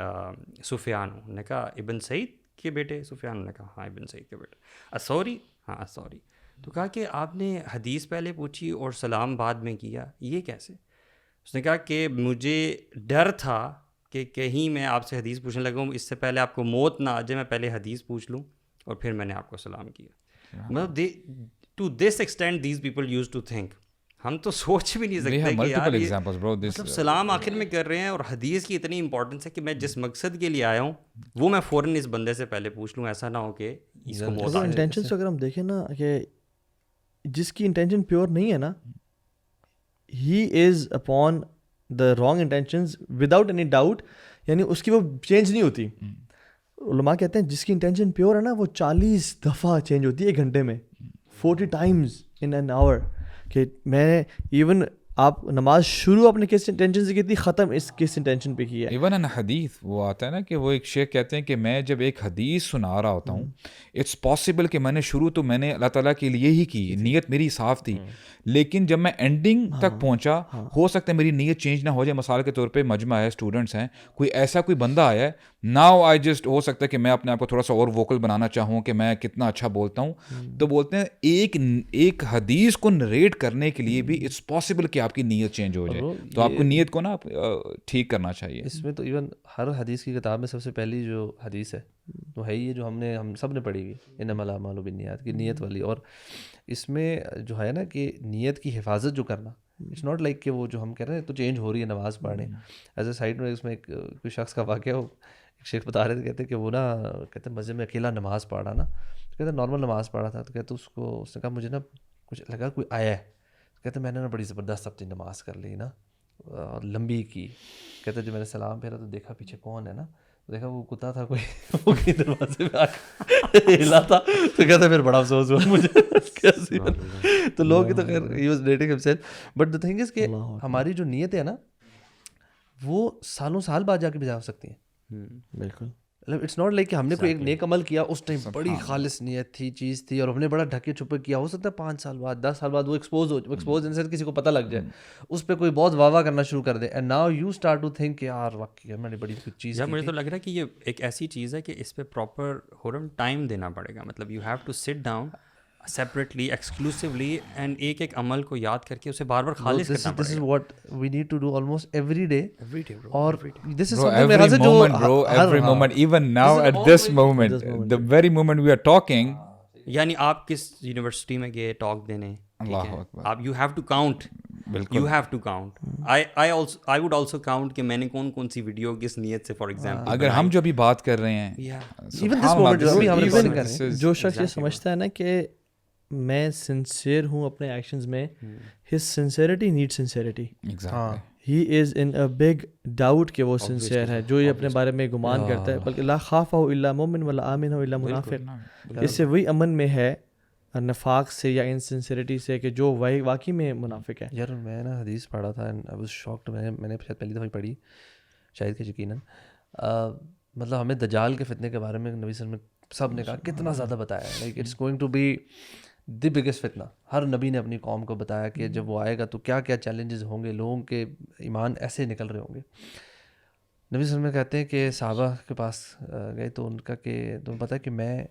S3: سفیان ہوں. نے کہا ابن سعید کے بیٹے سفیان؟ نے کہا ہاں ابن سعید کے بیٹے. اسوری؟ ہاں اسوری. تو کہا کہ آپ نے حدیث پہلے پوچھی اور سلام بعد میں کیا, یہ کیسے؟ اس نے کہا کہ مجھے ڈر تھا کہ کہیں میں آپ سے حدیث پوچھنے لگا ہوں, اس سے پہلے آپ کو موت نہ آ جائے, میں پہلے حدیث پوچھ لوں اور پھر میں نے آپ کو سلام کیا. مطلب to this extent these people used to think. ہم تو سوچ بھی نہیں سکتے کہ یار مطلب سلام آخر میں کر رہے ہیں, اور حدیث کی اتنی امپورٹنس ہے کہ میں جس مقصد کے لیے آیا ہوں وہ میں فوراً اس بندے سے پہلے پوچھ لوں, ایسا نہ ہو کہ اس کو موت آ جائے.
S2: انٹینشنس اگر ہم دیکھیں نا کہ جس کی انٹینشن پیور نہیں ہے نا, he is upon the wrong intentions without any doubt, یعنی اس کی وہ چینج نہیں ہوتی. علماء کہتے ہیں جس کی انٹینشن پیور ہے نا وہ 40 دفعہ چینج ہوتی ہے ایک گھنٹے میں, 40 times in an hour. کہ میں ایون آپ نماز شروع اپنے کس انٹینشن سے کی تھی, ختم اس کس انٹینشن پہ کی ہے.
S4: ایون ان حدیث وہ آتا ہے نا کہ وہ ایک شیخ کہتے ہیں کہ میں جب ایک حدیث سنا رہا ہوتا ہوں, اٹس پاسبل کہ میں نے شروع تو میں نے اللہ تعالیٰ کے لیے ہی کی, نیت میری صاف تھی, لیکن جب میں اینڈنگ تک پہنچا ہو سکتا ہے میری نیت چینج نہ ہو جائے. مثال کے طور پہ مجمع ہے, اسٹوڈنٹس ہیں, کوئی ایسا کوئی بندہ آیا ہے, ناؤ آئی جسٹ ہو سکتا ہے کہ میں اپنے آپ کو تھوڑا سا اور ووکل بنانا چاہوں کہ میں کتنا اچھا بولتا ہوں, تو بولتے ہیں ایک حدیث کو نریٹ کرنے کے لیے بھی اٹس پاسبل کہ آپ کی نیت چینج ہو جائے. تو آپ کو نیت کو نا ٹھیک کرنا چاہیے.
S1: اس میں تو ایون ہر حدیث کی کتاب میں سب سے پہلی جو حدیث ہے وہ ہے یہ جو ہم سب نے پڑھی ہوئی, انما الاعمال بالنیات کی, نیت والی. اور اس میں جو ہے نا کہ نیت کی حفاظت جو کرنا, اٹس ناٹ لائک کہ وہ جو ہم کہہ رہے ہیں تو چینج ہو رہی ہے نماز پڑھنے. ایز اے سائڈ میں اس میں ایک کوئی شخص کا واقعہ ہو, ایک شیخ بتا رہے تھے, کہتے کہ وہ نا کہتے مسجد میں اکیلا نماز پڑھ رہا نا, تو کہتے نارمل نماز پڑھ رہا تھا, تو کہتے اس نے کہا مجھے نا کچھ لگا کوئی آیا ہے, کہتے میں نے نا بڑی زبردست اپنی نماز کر لی نا اور لمبی کی, کہتے جب میں نے سلام پھیرا تو دیکھا پیچھے کون ہے نا, دیکھا وہ کتا تھا کوئی, وہ کہیں دروازے میں آ کے ہلا تھا, تو کہتا پھر بڑا افسوس ہوا مجھے. تو لوگ تو خیر he was rating himself, but the thing is کہ ہماری جو نیت ہے نا وہ سالوں سال بعد جا کے بجا ہو سکتی ہیں.
S2: بالکل
S1: مطلب اٹس ناٹ لائک کہ ہم نے کوئی ایک نیک عمل کیا اس ٹائم بڑی خالص نیت تھی, چیز تھی, اور ہم نے بڑا ڈھکے چھپے کیا, ہو سکتا ہے 5 سال بعد 10 سال بعد وہ ایکسپوز ان سے کسی کو پتہ لگ جائے, اس پہ کوئی بہت واہ واہ کرنا شروع کر دے, and now you start to think یار واقعی میں نے بڑی کچھ چیز.
S3: مجھے تو لگ رہا ہے کہ یہ ایک ایسی چیز ہے کہ اس پہ پراپر ٹائم دینا پڑے گا. مطلب you have to sit down separately exclusively and ایک عمل کو یاد کر کے اسے بار بار خالص کرنا پڑے گا.
S1: This is what we need to do almost every day. اور this is
S4: Bro,
S1: something میرے خیال سے جو
S4: every moment, even now at this moment, the very moment we are talking.
S3: یعنی آپ کس یونیورسٹی میں گئے ٹاک دینے,
S4: اللہ اکبر,
S3: آپ you have to count, you have to count. I would also count کہ میں نے کون سی ویڈیو کس نیت سے, فار ایگزامپل
S4: اگر ہم جو ابھی بات کر رہے ہیں,
S1: even this moment جو ابھی ہم recording کر رہے ہیں,
S2: جو شخص یہ سمجھتا ہے نا کہ میں سنسیئر ہوں اپنے ایکشنز میں, his sincerity need sincerity. He is in a big doubt کہ وہ سنسیئر ہے, جو یہ اپنے بارے میں گمان کرتا ہے. بلکہ لا خافہ الا مومن ولا آمن الا منافق, اس سے وہی امن میں ہے نفاق سے یا انسنسیئرٹی سے کہ جو واقعی میں منافق ہے. یار
S1: میں نا حدیث پڑھا تھا اینڈ آئی واز شاکڈ, میں نے شاید پہلی دفعہ پڑھی شاید کہ یقیناً, مطلب ہمیں دجال کے فتنے کے بارے میں نبی صلی اللہ علیہ وسلم سب نے کہا کتنا زیادہ بتایا, like it's going to be the biggest فتنہ. ہر نبی نے اپنی قوم کو بتایا کہ جب وہ آئے گا تو کیا کیا چیلنجز ہوں گے, لوگوں کے ایمان ایسے نکل رہے ہوں گے. نبی صلی اللہ علیہ وسلم کہتے ہیں کہ صحابہ کے پاس گئے تو ان کا کہ تمہیں پتہ ہے کہ میں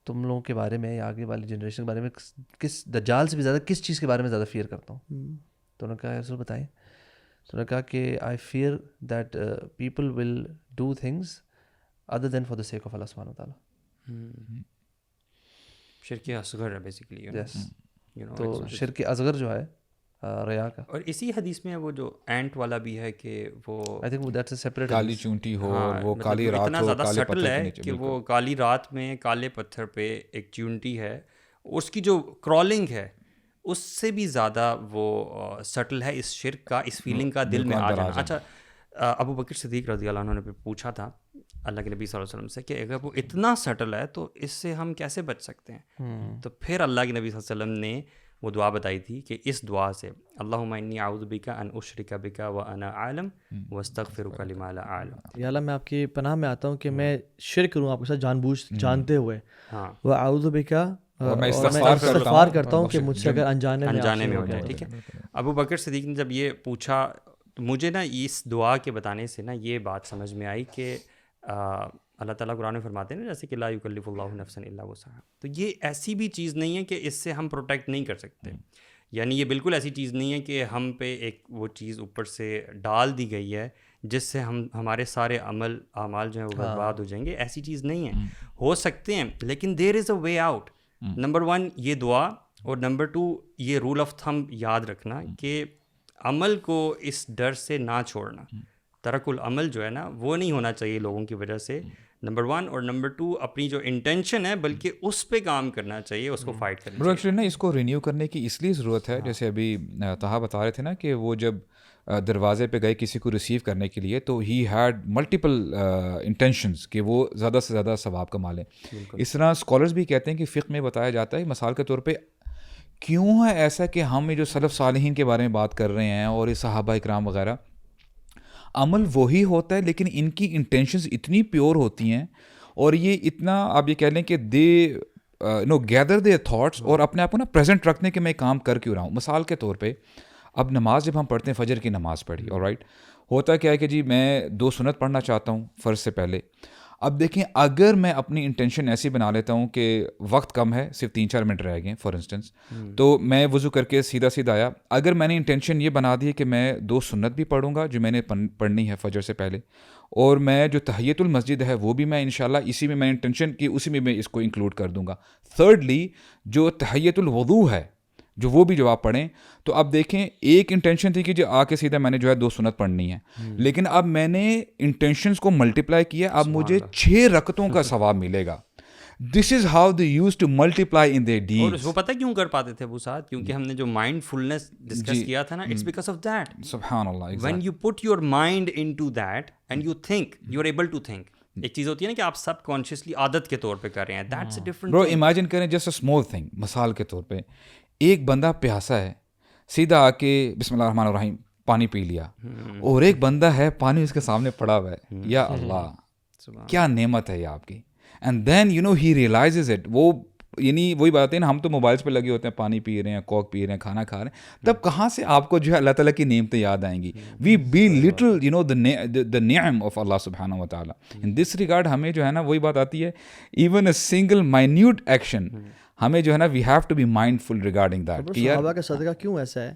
S1: تم لوگوں کے بارے میں یا آگے والی جنریشن کے بارے میں کس دجال سے بھی زیادہ کس چیز کے بارے میں زیادہ فیئر کرتا ہوں. تو انہوں نے کہا رسول بتائیں, تو انہوں نے کہا کہ I fear that people will do things other than for the sake of اللہ سبحانہ و تعالیٰ.
S3: شرک اصغر ہے بیسیکلی.
S1: تو شرک اصغر جو ہے ریا کا,
S3: اور اسی حدیث میں وہ جو اینٹ والا بھی ہے کہ وہ
S1: I think that's a separate,
S4: کالی چونٹی ہو, وہ کالی رات
S3: اتنا زیادہ سٹل ہے کہ وہ کالی رات میں کالے پتھر پہ ایک چونٹی ہے, اس کی جو کرالنگ ہے اس سے بھی زیادہ وہ سٹل ہے اس شرک کا, اس فیلنگ کا دل میں آ جانا. اچھا, ابو بکر صدیق رضی اللہ عنہ نے پوچھا تھا اللہ کے نبی صلی اللہ علیہ وسلم سے کہ اگر وہ اتنا سٹل ہے تو اس سے ہم کیسے بچ سکتے ہیں. تو پھر اللہ کے نبی صلی اللہ علیہ وسلم نے وہ دعا بتائی تھی کہ اس دعا سے اللہم انی اعوذ بک ان اشرک بک وانا اعلم واستغفرک لما لا اعلم.
S2: یا اللہ میں آپ کی پناہ میں آتا ہوں کہ میں شرک کروں آپ کے ساتھ جان بوجھ جانتے ہوئے, واعوذ بک اور میں استغفار کرتا ہوں کہ مجھ سے اگر انجانے میں ہو جائے.
S3: ٹھیک ہے, ابو بکر صدیق نے جب یہ پوچھا تو مجھے نا اس دعا کے بتانے سے نا یہ بات سمجھ میں آئی کہ اللہ تعالیٰ قرآن میں فرماتے ہیں نا جیسے کہ لا یکلف اللہ نفسا الا وسعہا, تو یہ ایسی بھی چیز نہیں ہے کہ اس سے ہم پروٹیکٹ نہیں کر سکتے. یعنی یہ بالکل ایسی چیز نہیں ہے کہ ہم پہ ایک وہ چیز اوپر سے ڈال دی گئی ہے جس سے ہمارے سارے اعمال جو ہیں وہ برباد ہو جائیں گے. ایسی چیز نہیں ہے, ہو سکتے ہیں لیکن دیر is a way out. Number 1 یہ دعا, اور نمبر 2 یہ رول آف تھمب یاد رکھنا کہ عمل کو اس ڈر سے نہ چھوڑنا. ترک العمل جو ہے نا وہ نہیں ہونا چاہیے لوگوں کی وجہ سے, نمبر 1, اور نمبر 2 اپنی جو انٹینشن ہے بلکہ اس پہ کام کرنا چاہیے, اس کو فائٹ کرنا چاہیے.
S4: ایکچولی نا اس کو رینیو کرنے کی اس لیے ضرورت ہے, جیسے ابھی طہا بتا رہے تھے نا کہ وہ جب دروازے پہ گئے کسی کو ریسیو کرنے کے لیے تو ہی ہیڈ ملٹیپل انٹینشنز کہ وہ زیادہ سے زیادہ ثواب کما لیں. اس طرح اسکالرز بھی کہتے ہیں کہ فقہ میں بتایا جاتا ہے مثال کے طور پہ کیوں ہے ایسا کہ ہم یہ جو سلف صالحین کے بارے میں بات کر رہے ہیں اور یہ صحابہ اکرام وغیرہ, عمل وہی ہوتا ہے لیکن ان کی انٹینشنز اتنی پیور ہوتی ہیں اور یہ اتنا آپ یہ کہہ لیں کہ دے گیدر دے تھاٹس اور اپنے آپ کو نا پریزنٹ رکھنے کے میں کام کر کیوں رہا ہوں. مثال کے طور پہ اب نماز جب ہم پڑھتے ہیں, فجر کی نماز پڑھی, آلرائٹ, ہوتا کیا ہے کہ جی میں 2 سنت پڑھنا چاہتا ہوں فرض سے پہلے. اب دیکھیں اگر میں اپنی انٹینشن ایسی بنا لیتا ہوں کہ وقت کم ہے, صرف 3-4 منٹ رہ گئے فار انسٹنس, تو میں وضو کر کے سیدھا آیا. اگر میں نے انٹینشن یہ بنا دی ہے کہ میں 2 سنت بھی پڑھوں گا جو میں نے پڑھنی ہے فجر سے پہلے, اور میں جو تحیۃ المسجد ہے وہ بھی میں انشاءاللہ اسی میں انٹینشن کی اسی میں اس کو انکلوڈ کر دوں گا. تھرڈلی جو تحیۃ الوضو ہے جو وہ بھی جب آپ پڑھیں تو اب دیکھیں ایک انٹینشن تھی کہ جو آ کے سیدھا میں نے جو ہے 2 سنت پڑھنی ہے, لیکن اب میں نے انٹینشنس کو ملٹیپلائی کیا, اب مجھے 6 رکعتوں کا ثواب ملے گا. This is how they used to multiply in their deeds.
S3: اور وہ پتہ کیوں کر پاتے تھے ابو سعد, کیونکہ ہم نے جو مائنڈ فلنس ڈسکس کیا تھا نا, اٹس بیکاز آف دیٹ.
S4: سبحان اللہ,
S3: when you put your mind into that and you think, you are able to think. ایک چیز ہوتی ہے نا کہ آپ سب کانشیسلی عادت کے طور پہ کر رہے ہیں, دیٹس اے ڈفرنٹ.
S4: برو امیجن کریں جسٹ اے اسمال تھنگ, مثال کے طور پہ ایک بندہ پیاسا ہے, سیدھا آ کے بسم اللہ الرحمن الرحیم پانی پی لیا, اور ایک بندہ ہے پانی اس کے سامنے پڑا ہوا ہے, یا اللہ کیا نعمت ہے یہ آپ کی. And then you know he realizes it. وہ یعنی وہی بات ہے نا, ہم تو موبائلس پہ لگے ہوتے ہیں, پانی پی رہے ہیں, کوک پی رہے ہیں, کھانا کھا رہے ہیں, تب کہاں سے آپ کو جو ہے اللہ تعالیٰ کی نعمتیں یاد آئیں گی. وی بی لٹل یو نو دا نعم آف اللہ سبحانہ و تعالیٰ. ان دس ریگارڈ ہمیں جو ہے نا وہی بات آتی ہے, even a single minute action ہمیں جو ہے نا we have to be mindful regarding that.
S2: صحابہ کا صدقہ کیوں ایسا ہے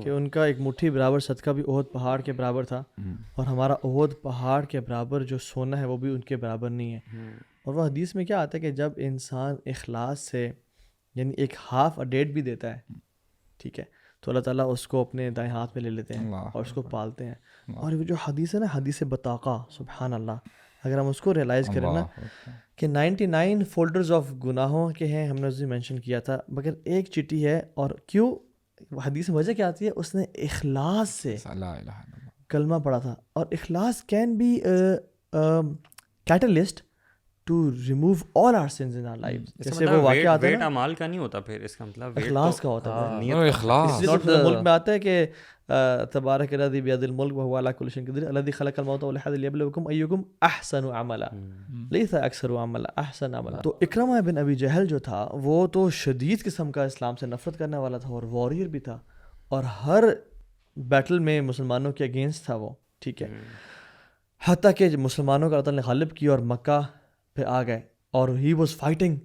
S2: کہ ان کا ایک مٹھی برابر صدقہ بھی احد پہاڑ کے برابر تھا, اور ہمارا احد پہاڑ کے برابر جو سونا ہے وہ بھی ان کے برابر نہیں ہے. اور وہ حدیث میں کیا آتا ہے کہ جب انسان اخلاص سے یعنی ایک ہاف ڈیٹ بھی دیتا ہے, ٹھیک ہے, تو اللہ تعالیٰ اس کو اپنے دائیں ہاتھ میں لے لیتے ہیں اور اس کو پالتے ہیں. اور وہ جو حدیث ہے نا, حدیث بطاقہ, سبحان اللہ, اگر ہم اس کو ریئلائز کریں نا کہ 99 فولڈرز آف گناہوں کے ہیں, ہم نے اس دن مینشن کیا تھا, مگر ایک چٹھی ہے. اور کیوں حدیث میں وجہ کیا آتی ہے, اس نے اخلاص سے کلمہ پڑھا تھا. اور اخلاص can be catalyst to remove all our sins in our life. جیسے وہ واقعہ آتا ہے
S3: ویٹ اعمال کا نہیں ہوتا, پھر اس کا مطلب
S2: اخلاص کا ہوتا ہے.
S4: اخلاص
S2: ملک میں آتا ہے کہ تبارک الذی بیدہ الملک وہو علی کل شیء قدیر الذی خلق الموت والحیاۃ لیبلوکم ایکم احسن عملا لیس اکثر عملا احسن عملا. تو اکرمہ بن ابی جہل جو تھا وہ تو شدید قسم کا اسلام سے نفرت کرنے والا تھا, اور واریر بھی تھا, اور ہر بیٹل میں مسلمانوں کے اگینسٹ تھا وہ, ٹھیک ہے, حتیٰ کہ مسلمانوں کا اللہ تعالیٰ نے غالب کیا اور مکہ پہ آ گئے, اور ہی واز فائٹنگ.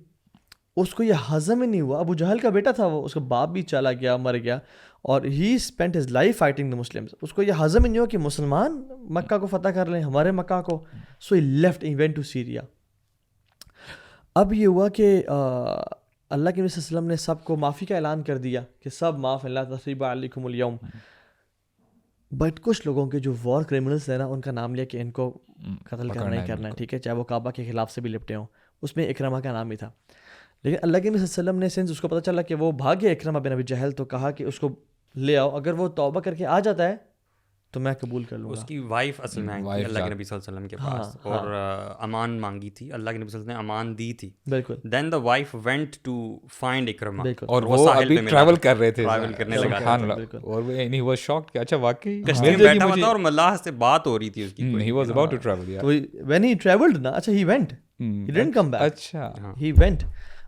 S2: اس کو یہ ہضم ہی نہیں ہوا. ابو جہل کا بیٹا تھا وہ, اس کا باپ بھی چلا گیا, مر گیا, اور he spent his life fighting the Muslims. اس کو یہ ہضم ہی نہیں ہوا کہ مسلمان مکہ کو فتح کر لیں, ہمارے مکہ کو. So he left, he went to Syria. اب یہ ہوا کہ اللہ کے نبی صلی اللہ علیہ وسلم نے سب کو معافی کا اعلان کر دیا کہ سب معاف, اللہ تصریب علیکم اليوم. بٹ کچھ لوگوں کے جو وار کرمنلس ہیں نا, ان کا نام لیا کہ ان کو قتل کرنا ہی کرنا ہے, ٹھیک ہے, چاہے وہ کعبہ کے خلاف سے بھی لپٹے ہوں. اس میں اکرمہ کا نام بھی تھا. لیکن اللہ کے نبی صلی اللہ علیہ وسلم نے سنس اس کو پتہ چلا کہ وہ بھاگے اکرمہ بن ابی جہل, تو کہا کہ اس کو لے آؤ, اگر وہ توبہ کر کے آ جاتا ہے تو میں قبول کر لوں گا.
S3: اس کی وائف اصل میں آئی تھی اللہ کے نبی صلی اللہ علیہ وسلم کے پاس, اور امان مانگی تھی, اللہ کے نبی صلی اللہ علیہ وسلم نے امان دی تھی.
S2: بالکل.
S3: Then the wife went to find Ikrimah,
S4: اور وہ ابھی ٹریول کر رہے تھے,
S3: ٹریول کرنے لگا تھا,
S4: اور وہ یعنی وہ شاکڈ کہ اچھا واقعی
S3: کشتی میں بیٹھا ہوا تھا اور ملاح سے بات ہو رہی تھی اس کی.
S4: He was about to travel.
S2: تو وین ہی ٹریولڈ نا, اچھا he went, he didn't come back.
S4: اچھا
S2: ہی وینٹ.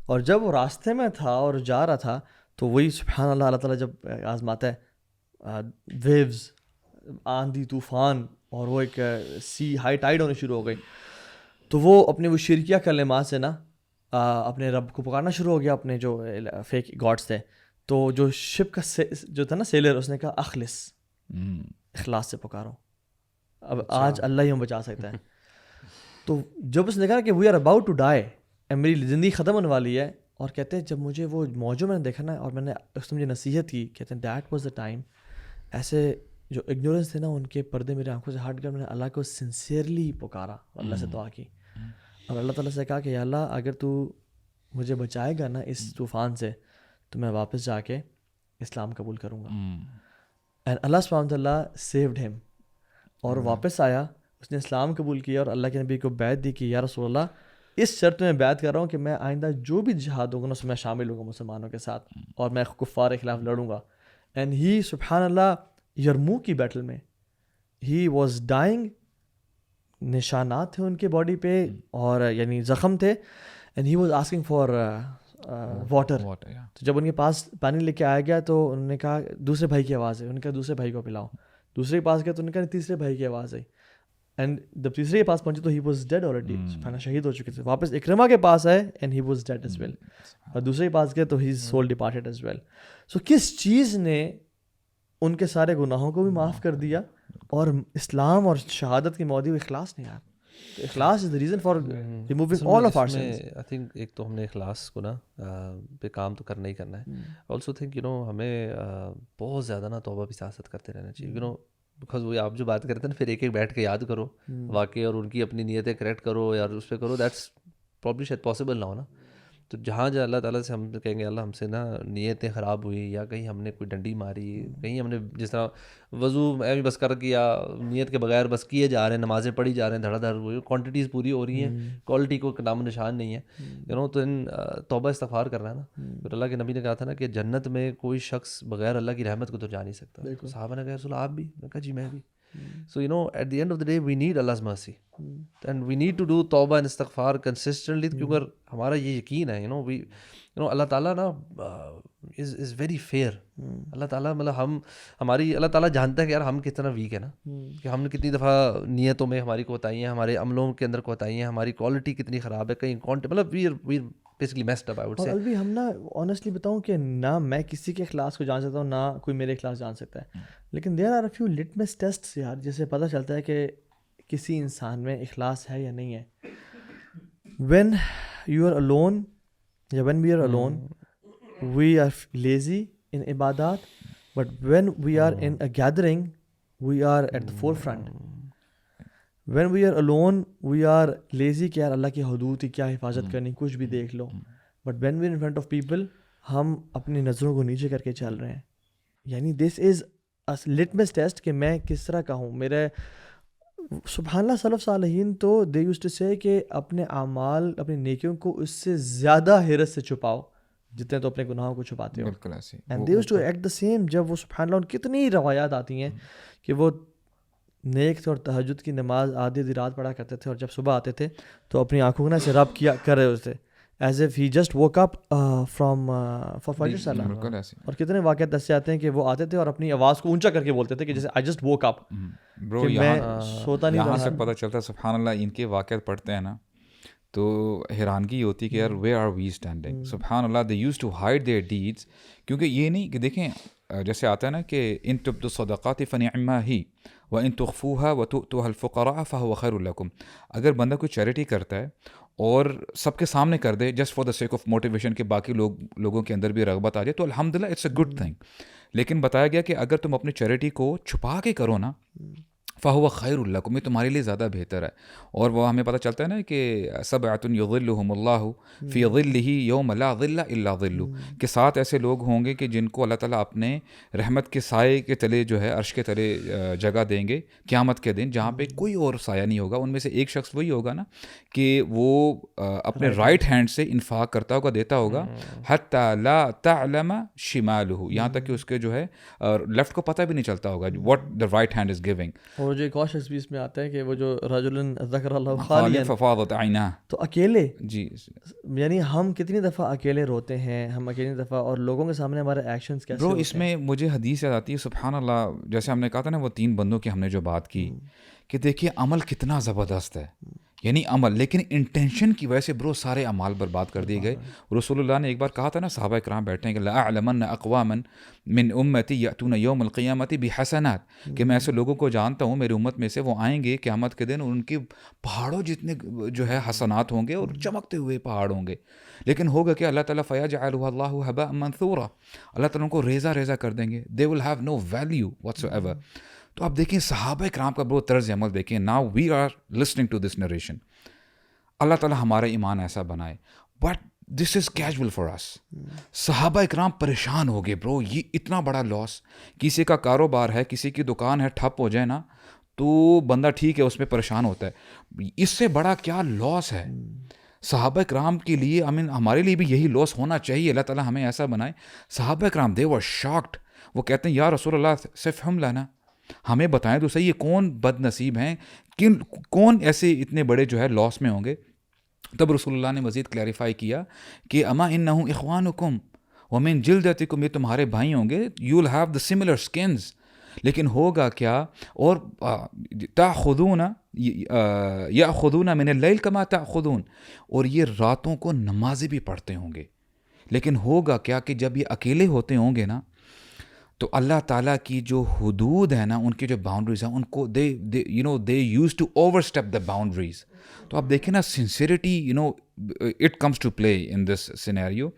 S2: اور جب وہ راستے میں تھا اور جا رہا تھا, تو وہی سبحان اللہ, اللہ تعالیٰ جب آزماتا ہے, ویوز, آندھی طوفان, اور وہ ایک سی ہائی ٹائڈ ہونی شروع ہو گئی, تو وہ اپنے وہ شرکیہ کلمات سے نا اپنے رب کو پکارنا شروع ہو گیا, اپنے جو فیک گاڈس تھے. تو جو شپ کا جو تھا نا سیلر, اس نے کہا اخلص, اخلاص سے پکارو, اب آج اللہ ہی ہم بچا سکتا ہے. تو جب اس نے کہا کہ we are about to die, میری زندگی ختم ہونے والی ہے, اور کہتے ہیں جب مجھے وہ موجود میں نے دیکھا نا, اور میں نے اس نے مجھے نصیحت کی, کہتے ہیں دیٹ واز دا ٹائم, ایسے جو اگنورنس تھے نا ان کے پردے میرے آنکھوں سے ہٹ کر میں نے اللہ کو سنسیئرلی پکارا, اللہ سے دعا کی, اور اللہ تعالیٰ سے کہا کہ یا اللہ اگر تو مجھے بچائے گا نا اس طوفان سے, تو میں واپس جا کے اسلام قبول کروں گا. اینڈ اللہ سبحانہ وتعالیٰ سیوڈ ہم, اور واپس آیا, اس نے اسلام قبول کیا, اور اللہ کے نبی کو بیعت دی کہ یا رسول اللہ, اس شرط میں بیعت کر رہا ہوں کہ میں آئندہ جو بھی جہاد ہوگا نا اس میں شامل ہوں گا مسلمانوں کے ساتھ, اور میں کفار کے خلاف لڑوں گا. اینڈ ہی سبحان اللہ یرموک کی بیٹل میں ہی واز ڈائنگ, نشانات تھے ان کے باڈی پہ, اور یعنی زخم تھے, and he was asking for water. تو جب ان کے پاس پانی لے کے آیا گیا, تو انہوں نے کہا دوسرے بھائی کی آواز ہے, انہوں نے کہا دوسرے بھائی کو پلاؤ. دوسرے کے پاس گیا تو انہوں نے کہا تیسرے بھائی کی آواز آئی, اینڈ جب تیسرے کے پاس پہنچے تو ہی واز ڈیڈ آلریڈی, شہید ہو چکے تھے. واپس اکرمہ کے پاس آئے and he was dead as well, اور دوسرے کے پاس گئے تو he soul departed as well. So کس چیز نے ان کے سارے گناہوں کو بھی معاف کر دیا, اور اسلام اور شہادت کی مودی اخلاص نہیں. یار اخلاص از the reason for removing all of our sins.
S1: I think ایک تو ہم نے اخلاص کو نا پہ کام تو کرنا ہی کرنا ہے. آلسو تھنک ہمیں بہت زیادہ نا توبہ بھی ساتھ کرتے رہنا چاہیے. بیکاز وہ آپ جو بات کرتے ہیں نا پھر ایک ایک بیٹھ کے یاد کرو واقعی اور ان کی اپنی نیتیں کریکٹ کرو یا اس پہ کرو, دیٹس پرابلی شاید پاسبل نہ ہو نا. تو جہاں اللہ تعالیٰ سے ہم کہیں گے اللہ ہم سے نا نیتیں خراب ہوئی یا کہیں ہم نے کوئی ڈنڈی ماری, کہیں ہم نے جس طرح وضو ایویں بس کر کیا نیت کے بغیر بس کیے جا رہے ہیں, نمازیں پڑھی جا رہے ہیں دھڑا دھڑ, وہ کوانٹٹیز پوری ہو رہی ہیں, کوالٹی کو نام و نشان نہیں ہے. تو ان توبہ استغفار کرنا ہے نا. پھر اللہ کے نبی نے کہا تھا نا کہ جنت میں کوئی شخص بغیر اللہ کی رحمت کو تو جا نہیں سکتا. صحابہ نے کہا رسول آپ بھی؟ میں کہا جی میں بھی. So at the end of the day we need Allah's mercy and we need to do tawbah and istighfar consistently کیونکہ ہمارا یہ یقین ہے اللہ تعالیٰ نا is very fair. اللہ تعالیٰ مطلب ہماری اللہ تعالیٰ جانتا ہے کہ یار ہم کتنا ویک ہے نا, کہ ہم نے کتنی دفعہ نیتوں میں ہماری کوتاہیاں ہیں, ہمارے عملوں کے اندر کوتاہیاں ہیں, ہماری کوالٹی کتنی خراب ہے, کہیں مطلب we basically messed up I would say.
S2: اور البی ہم نا آنیسٹلی بتاؤں کہ نہ میں کسی کے اخلاص کو جان سکتا ہوں نہ کوئی میرے اخلاص جان سکتا ہے, لیکن there are a few litmus tests یار جس سے پتہ چلتا ہے کہ کسی انسان میں اخلاص ہے یا نہیں ہے. when you are alone یا when we are alone we are lazy in ibadat, but when we are in a gathering we are at the forefront. when we are alone we are lazy کہ یار اللہ کی حدود کی کیا حفاظت کرنی, کچھ بھی دیکھ لو. but when we are in front of people ہم اپنی نظروں کو نیچے کر کے چل رہے ہیں. یعنی this is a litmus test کہ میں کس طرح کا ہوں. میرے سبحان اللہ سلف صالحین تو they used to say کہ اپنے اعمال اپنی نیکیوں کو اس سے زیادہ حرص سے چھپاؤ جتنے تو اپنے گناہوں کو چھپاتے ہو.
S4: بالکل ایسے.
S2: and they used to act the same. جب وہ سبحان اللہ ان کتنی روایات آتی ہیں کہ وہ نیک تھے اور تہجد کی نماز آدھی آدھی رات پڑھا کرتے تھے, اور جب صبح آتے تھے تو اپنی آنکھوں سے رب کیا کر رہے ہوتے as if he just woke up from for فجر صلاح. اور کتنے واقعات دستے آتے ہیں کہ وہ آتے تھے اور اپنی آواز کو اونچا کر کے بولتے تھے کہ جیسے آئی جسٹ ووک اپ.
S4: برو
S2: میں سوتا نہیں
S4: یہاں
S2: رہا.
S4: سے پتہ چلتا ہے سبحان اللہ ان کے واقعات پڑھتے ہیں نا تو حیرانگی ہوتی ہے کہ یار ویئر آر وی اسٹینڈنگ. سبحان اللہ they used to hide their deeds, کیونکہ یہ نہیں کہ دیکھیں جیسے آتا ہے نا کہ ان تبدوا الصدقات فنعما ہی وان تخفوها وتؤتوها الفقراء فهو خیر لکم. اگر بندہ کوئی چیریٹی کرتا ہے اور سب کے سامنے کر they just for the sake of motivation کہ باقی لوگوں کے اندر بھی رغبت آ جائے تو الحمدللہ اٹس اے گڈ تھنگ. لیکن بتایا گیا کہ اگر تم اپنی چیریٹی کو چھپا کے کرو نا فہو خیر لکم, یہ تمہارے لیے زیادہ بہتر ہے. اور وہ ہمیں پتہ چلتا ہے نا کہ سبعۃ یظلھم اللہ فی ظلہ یوم لا ظل الا ظلہ, کہ 7 ایسے لوگ ہوں گے کہ جن کو اللہ تعالیٰ اپنے رحمت کے سائے کے تلے جو ہے عرش کے تلے جگہ دیں گے قیامت کے دن, جہاں پہ کوئی اور سایہ نہیں ہوگا. ان میں سے ایک شخص وہی ہوگا نا کہ وہ اپنے رائٹ ہینڈ سے انفاق کرتا ہوگا, دیتا ہوگا, حتی لا تعلم شمالہ, یہاں تک کہ اس کے جو ہے لیفٹ کو پتہ بھی نہیں چلتا ہوگا what the right hand is giving.
S2: اور جو ایک اور شخص بھی اس میں آتا ہے کہ وہ جو رجل ذکر اللہ خالیا
S4: ففاضت عیناہ,
S2: تو اکیلے.
S4: جی
S2: یعنی ہم کتنی دفعہ اکیلے روتے ہیں, ہم اکیلی دفعہ, اور لوگوں کے سامنے ہمارے ایکشنز کیسے
S4: برو. اس میں مجھے حدیث یاد آتی ہے سبحان اللہ, جیسے ہم نے کہا تھا نا وہ 3 بندوں کی ہم نے جو بات کی کہ دیکھیے عمل کتنا زبردست ہے, یعنی عمل, لیکن انٹینشن کی وجہ سے برو سارے اعمال برباد کر دیے گئے. رسول اللہ نے ایک بار کہا تھا نا, صحابہ کرام بیٹھے ہیں کہ لأعلمن اقواما من امتی یأتون یوم القیامت بحسنات, کہ میں ایسے لوگوں کو جانتا ہوں میری امت میں سے وہ آئیں گے قیامت کے دن اور ان کے پہاڑوں جتنے جو ہے حسنات ہوں گے اور چمکتے ہوئے پہاڑ ہوں گے. لیکن ہوگا کہ اللہ تعالیٰ فیجعلہ اللہ ھباء منثورا, اللہ تعالیٰ ان کو ریزہ ریزہ کر دیں گے. they will have no value whatsoever. تو آپ دیکھیں صحابہ کرام کا بہت طرز عمل دیکھیں. Now we are listening to this narration. اللہ تعالیٰ ہمارا ایمان ایسا بنائے, but this is casual for us. صحابہ اکرام پریشان ہو گئے برو, یہ اتنا بڑا لاس. کسی کا کاروبار ہے, کسی کی دکان ہے, ٹھپ ہو جائے نا تو بندہ ٹھیک ہے اس میں پریشان ہوتا ہے, اس سے بڑا کیا لاس ہے صحابہ کرام کے لیے. ہمارے لیے بھی یہی لاس ہونا چاہیے. اللہ تعالیٰ ہمیں ایسا بنائے. صحابہ کرام دے ور شاکڈ, وہ کہتے ہیں یا رسول اللہ صرف ہم لانا, ہمیں بتائیں تو صحیح یہ کون بد نصیب ہیں, کون ایسے اتنے بڑے جو ہے لاس میں ہوں گے. تب رسول اللہ نے مزید کلیریفائی کیا کہ اما انہم اخوانکم ومن جلدتکم, یہ تمہارے بھائی ہوں گے, you will have the similar skills. لیکن ہوگا کیا, اور تاخذون یاخذون من اللیل کما تاخذون, اور یہ راتوں کو نمازیں بھی پڑھتے ہوں گے. لیکن ہوگا کیا کہ جب یہ اکیلے ہوتے ہوں گے نا تو اللہ تعالیٰ کی جو حدود ہیں نا, ان کی جو باؤنڈریز ہیں, ان کو they used to overstep the boundaries. تو آپ دیکھیں نا, sincerity it comes to play in this scenario,